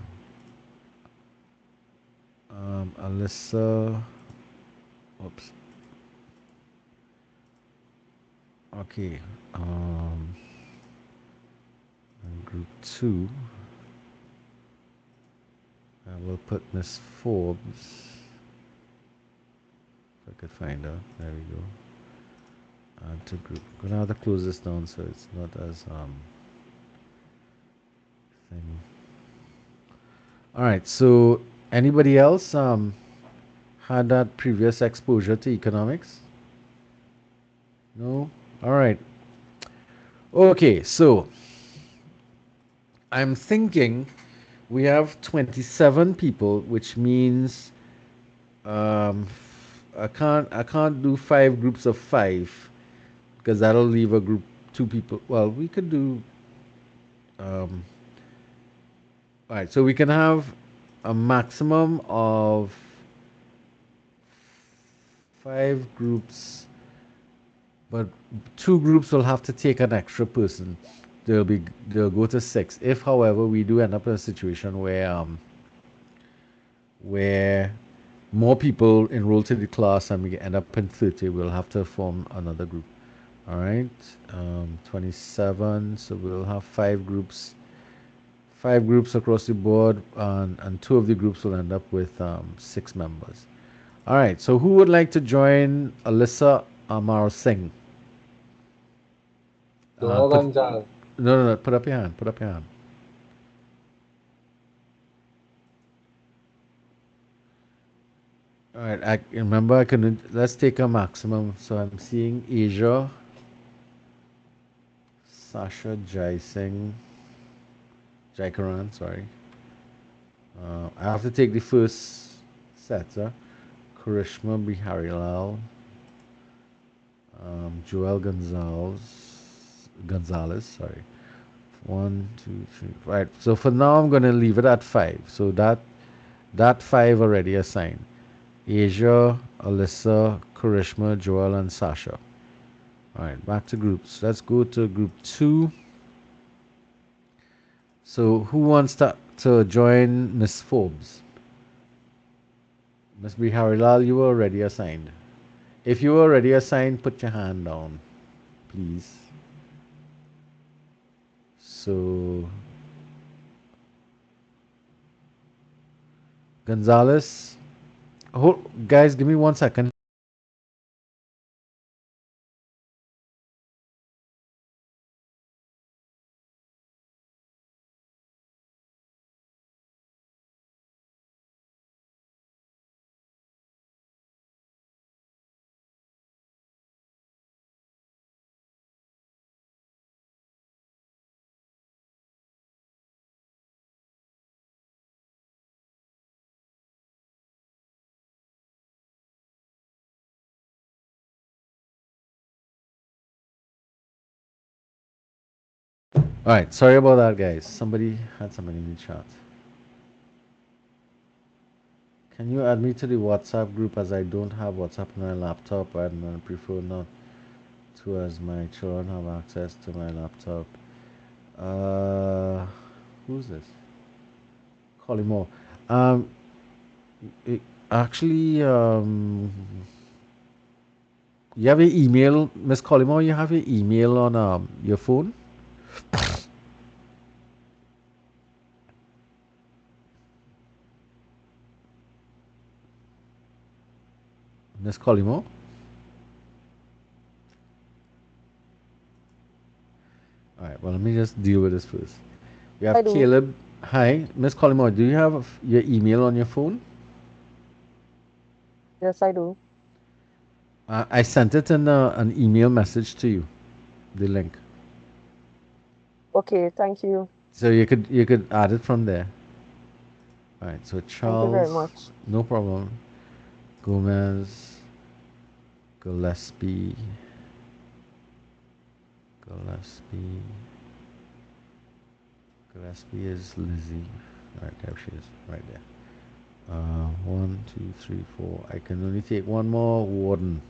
Alyssa. Oops. Okay. Group 2. I will put Miss Forbes. If I could find her. There we go. Add to group. I'm gonna have to close this down so it's not as thing. All right. So anybody else had that previous exposure to economics? No. All right. Okay. So I'm thinking we have 27 people, which means I can't do 5 groups of 5 because that'll leave a group 2 people. Well, we could do All right, so we can have a maximum of 5 groups, but 2 groups will have to take an extra person. They'll go to 6. If, however, we do end up in a situation where more people enroll to the class and we end up in 30, we'll have to form another group. All right, 27. So we'll have 5 groups. 5 groups across the board, and 2 of the groups will end up with 6 members. All right, so who would like to join Alyssa Amar Singh? Joel Put, Gonzalez. no, put up your hand. Put up your hand. All right, remember I can. Let's take a maximum. So I'm seeing Asia, Sasha Jai Singh, Jai Karan. Sorry. I have to take the first set. Karishma Biharilal, Joel Gonzalez. Sorry. 1, 2, 3. Right. So for now, I'm going to leave it at 5. So that 5 already assigned. Asia, Alyssa, Karishma, Joel, and Sasha. All right, back to groups. Let's go to group 2. So who wants to join Miss Forbes? Miss Biharilal, you were already assigned. If you were already assigned, put your hand down, please. So Gonzalez, guys, give me 1 second. All right, sorry about that, guys. Somebody had somebody in the chat. Can you add me to the WhatsApp group, as I don't have WhatsApp on my laptop and I prefer not to, as my children have access to my laptop. Who's this? Collymore. Um, actually, you have your email, Miss Collymore. You have your email on your phone. Miss Collymore. All right. Well, let me just deal with this first. We I have do. Caleb. Hi, Miss Collymore. Do you have your email on your phone? Yes, I do. I sent it in an email message to you, the link. Okay, thank you. So you could add it from there. All right. So Thank you very Charles, much. no problem. Gomez, Gillespie, Gillespie. Gillespie is Lizzie. All right, there she is, right there. 1, 2, 3, 4. I can only take one more warden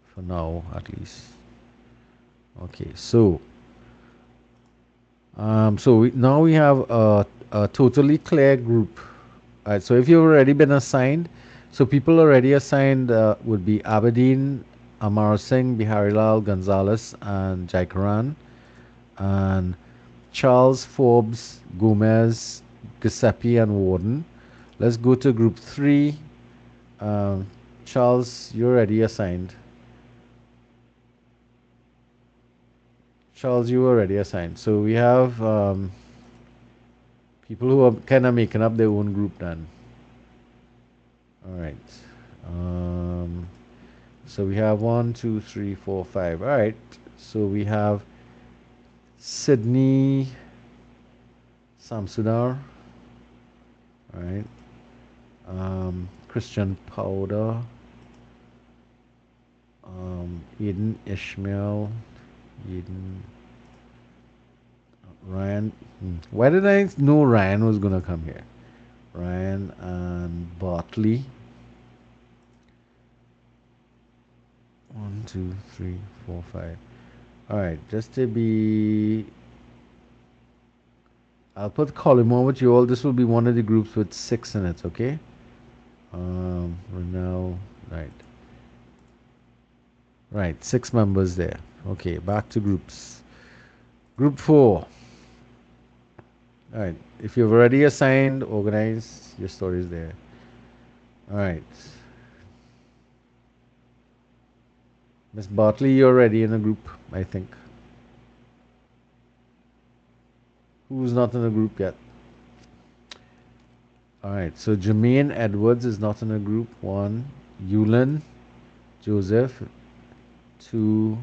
for now, at least. Okay, so now we have a totally clear group. All right, so if you've already been assigned, so people already assigned would be Aberdeen, Amar Singh, Biharilal, Gonzalez, and Jaikaran, and Charles, Forbes, Gomez, Giuseppe, and Warden. Let's go to group 3. Um, Charles, you're already assigned. Charles, you were already assigned. So we have people who are kind of making up their own group then. All right. Um, so we have 1, 2, 3, 4, 5. All right. So we have Sydney Samsudar. All right. Christian Powder. Eden Ishmael. Eden. Ryan. Why did I know Ryan was gonna come here? Ryan and Bartley. 1, 2, 3, 4, 5. All right, just to be, I'll put column on with you all. This will be one of the groups with 6 in it. Okay. Now, right. Right, 6 members there. Okay, back to groups. Group 4. All right, if you've already assigned, organize your stories there. All right. Miss Bartley, you're already in a group, I think. Who's not in a group yet? All right, so Jermaine Edwards is not in a group. 1. Yulin Joseph. 2.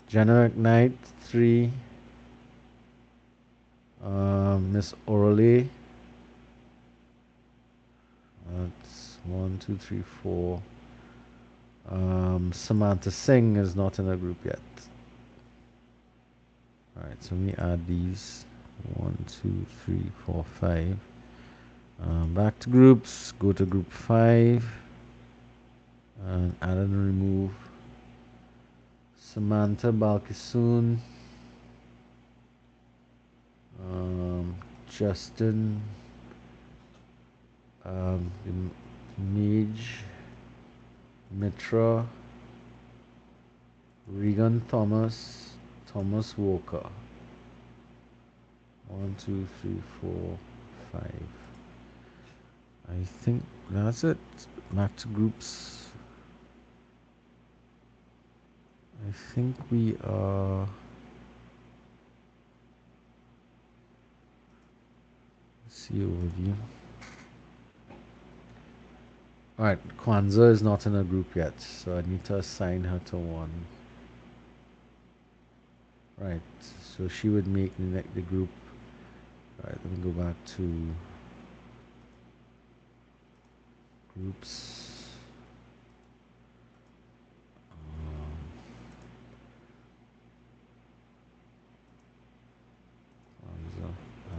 Jenna McKnight. 3. Miss Orally. That's 1, 2, 3, 4. Samantha Singh is not in a group yet. All right, so let me add these. 1, 2, 3, 4, 5. Back to groups. Go to group 5. And add and remove Samantha Balkisoon. Justin. Mage. Mitra. Regan Thomas. Thomas Walker. 1, 2, 3, 4, 5. I think that's it. Back to groups. I think we are. Let's see overview. All right, Kwanzaa is not in a group yet, so I need to assign her to 1. Right, so she would make the group. All right, let me go back to groups.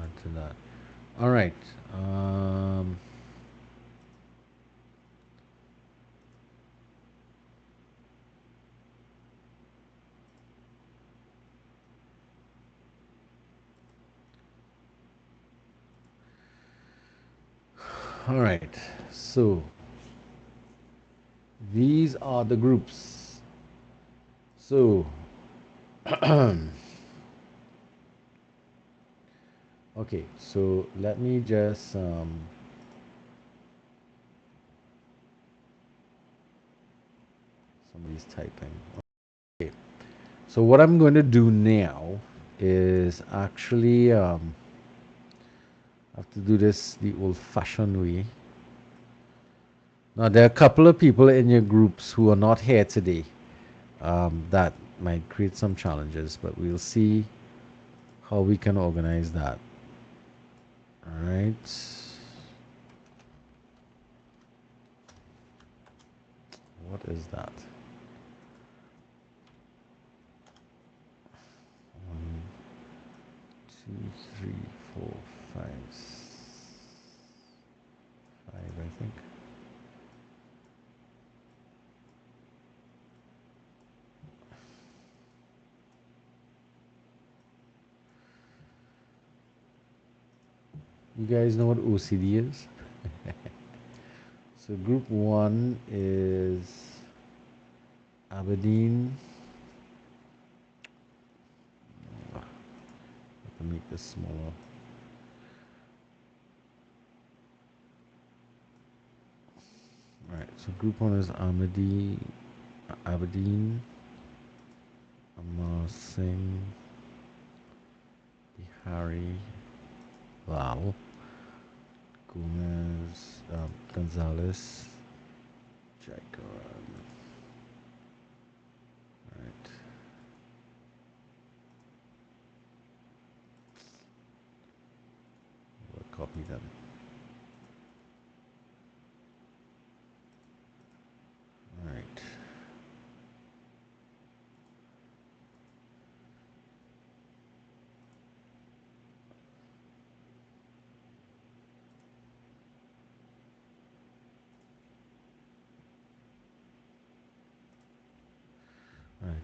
Add to that. All right. All right. So these are the groups. So okay, so let me just somebody's typing. Okay, so what I'm going to do now is actually have to do this the old-fashioned way. Now there are a couple of people in your groups who are not here today. That might create some challenges, but we'll see how we can organize that. All right. What is that? 1, 2, 3, 4, 5, 5, I think. You guys know what OCD is? So group 1 is Aberdeen. I have to make this smaller. All right, so group 1 is Aberdeen, Amar Singh, Bihari, Lal, Gomez, Gonzalez, Jaikaran. All right. We'll copy them. All right.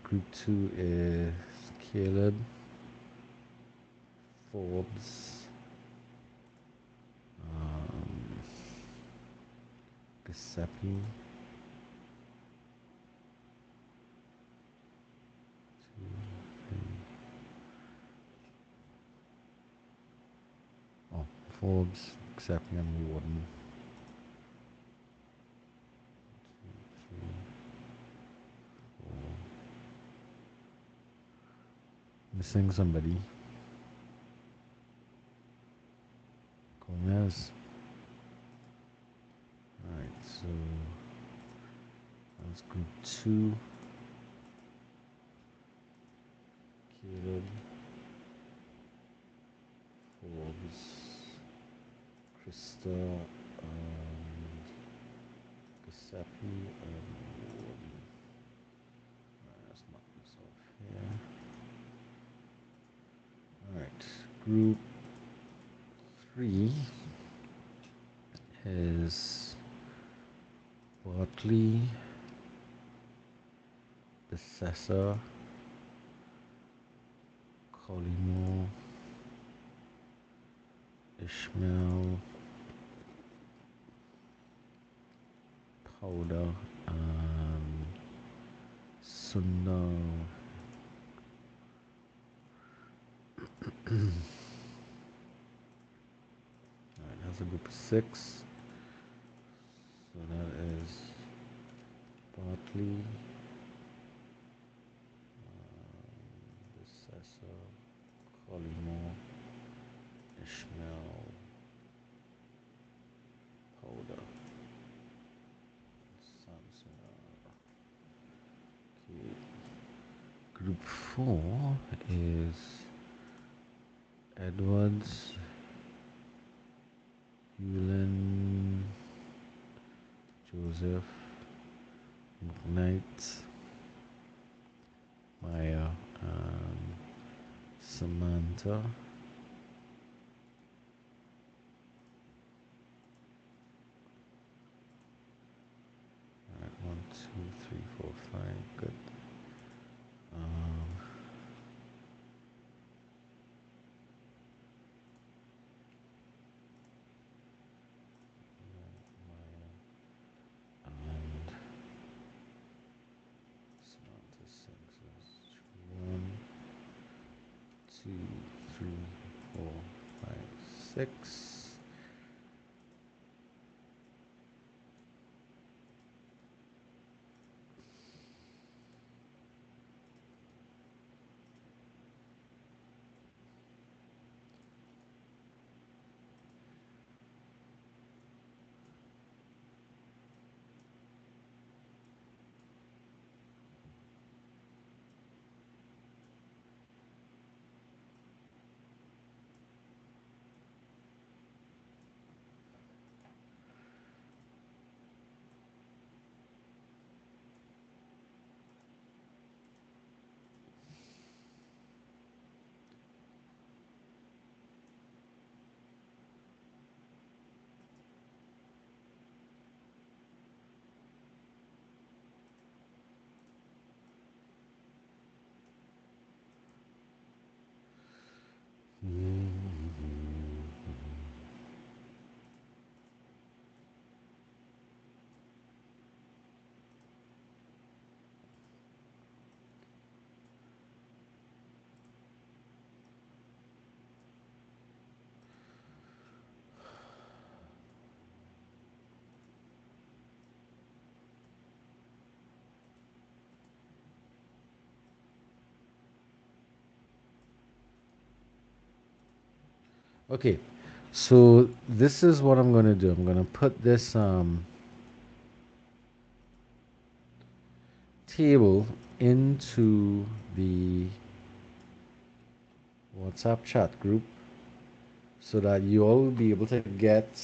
Group 2 is Caleb, Forbes, Giuseppe, 2, 3. Oh, Forbes, Giuseppe, and Warden. 2, 3, 4. Missing somebody. Gomez. Alright, so that's group 2. Caleb, Forbes, Krista, and Giuseppe, and Warden. Let's knock this off here. Alright, group 3 is Bartley, Assessor, Colimo, Ishmael, Powder, and Sundar. Alright, that's a group of 6. So that is Bartley, Assessor, Colimo, Ishmael, Powder, Samson. Okay. Group 4 is Edwards, Hewlin, Joseph, McKnight, Maya, and Samantha. Alright, 1, 2, 3, 4, 5. Good. And Samantha sings 1, 2, 3, 4, 5, 6. Okay, so this is what I'm going to do. I'm going to put this table into the WhatsApp chat group so that you all will be able to get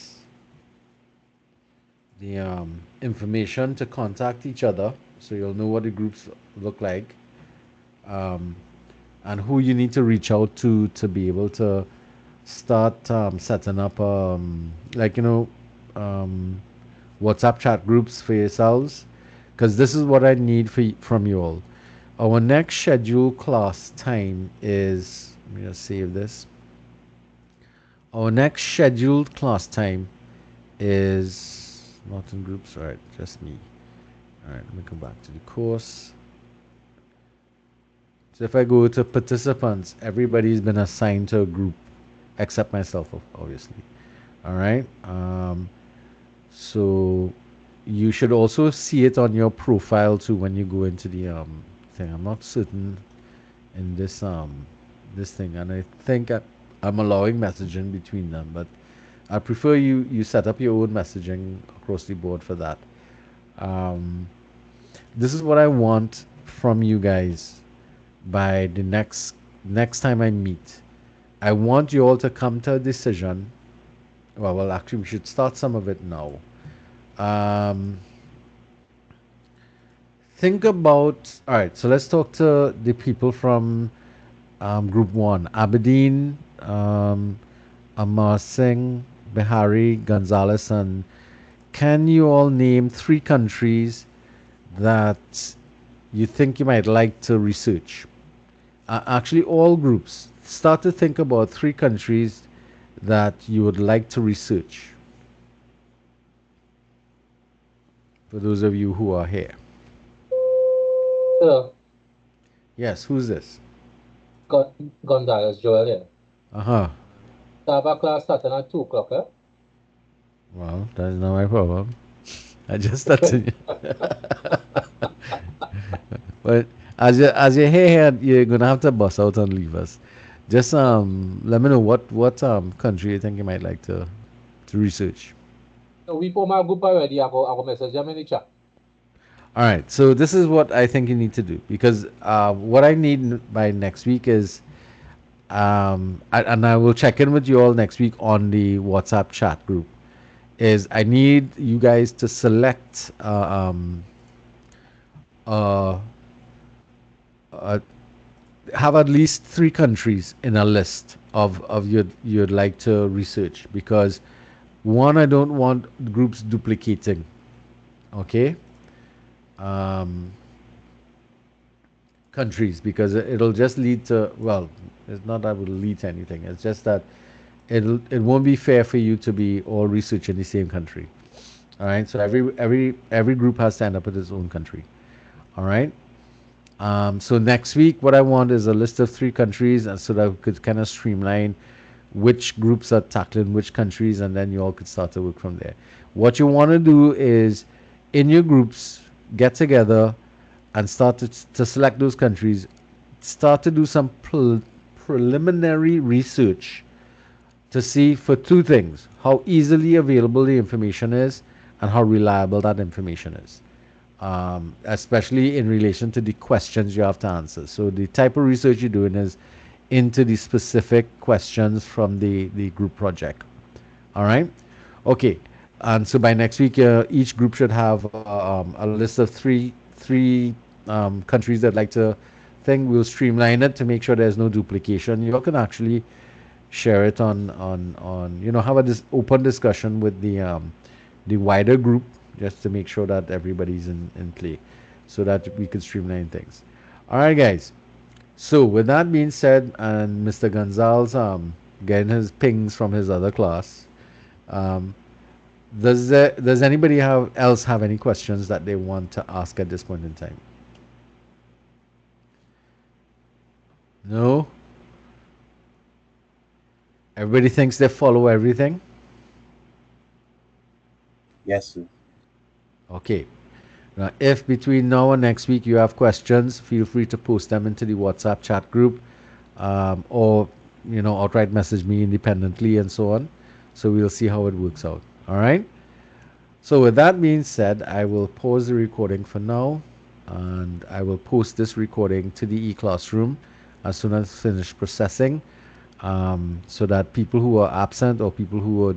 the information to contact each other, so you'll know what the groups look like, and who you need to reach out to be able to start setting up like WhatsApp chat groups for yourselves, because this is what I need from you all. Our next scheduled class time is, let me just save this. Our next scheduled class time is not in groups, all right, just me. All right, let me come back to the course. So if I go to participants, everybody's been assigned to a group except myself, obviously. All right. So you should also see it on your profile too when you go into the thing. I'm not certain in this thing, and I think I'm allowing messaging between them, but I prefer you set up your own messaging across the board for that. Um, this is what I want from you guys by the next time I meet. I want you all to come to a decision. Well, actually, we should start some of it now. Um, think about. All right, so let's talk to the people from Group One: Aberdeen, Amar Singh, Bihari, Gonzalez, and can you all name 3 countries that you think you might like to research? Actually, all groups start to think about 3 countries that you would like to research. For those of you who are here. Sir, Yes, who's this? Gonzalez Joel here. Uh-huh. So I have a class starting at 2 o'clock, eh? Well, that is not my problem. I just started. But as you're here, you're gonna have to bust out and leave us. Just let me know what country you think you might like to research. So we put my group already. I go message them in the chat. All right, so this is what I think you need to do because what I need by next week is and I will check in with you all next week on the WhatsApp chat group. Is I need you guys to select uh, uh, have at least 3 countries in a list of you'd like to research because one, I don't want groups duplicating. Okay. Um, countries because it'll just lead to, well, it's not that it will lead to anything, it's just that it won't be fair for you to be all research in the same country. All right, so every group has to end up with its own country. All right. So next week what I want is a list of 3 countries and so that we could kind of streamline which groups are tackling which countries and then you all could start to work from there. What you want to do is in your groups get together and start to select those countries, start to do some preliminary research to see for 2 things: how easily available the information is and how reliable that information is, especially in relation to the questions you have to answer. So the type of research you're doing is into the specific questions from the group project. All right. Okay. And so by next week, each group should have a list of three countries that like to think. We'll streamline it to make sure there's no duplication. You all can actually share it on have a open discussion with the wider group just to make sure that everybody's in play so that we could streamline things. All right, guys. So with that being said, and Mr. Gonzalez getting his pings from his other class, um, does anybody else have any questions that they want to ask at this point in time? No? Everybody thinks they follow everything? Yes, sir. Okay. Now, if between now and next week you have questions, feel free to post them into the WhatsApp chat group, or outright message me independently and so on. So we'll see how it works out. All right. So with that being said, I will pause the recording for now, and I will post this recording to the e-classroom as soon as finished processing, so that people who are absent or people who are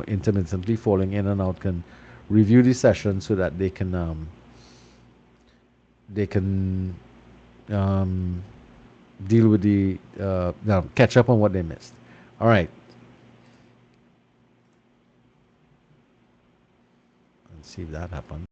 intermittently falling in and out can review the session so that they can deal with catch up on what they missed. All right. Let's see if that happens.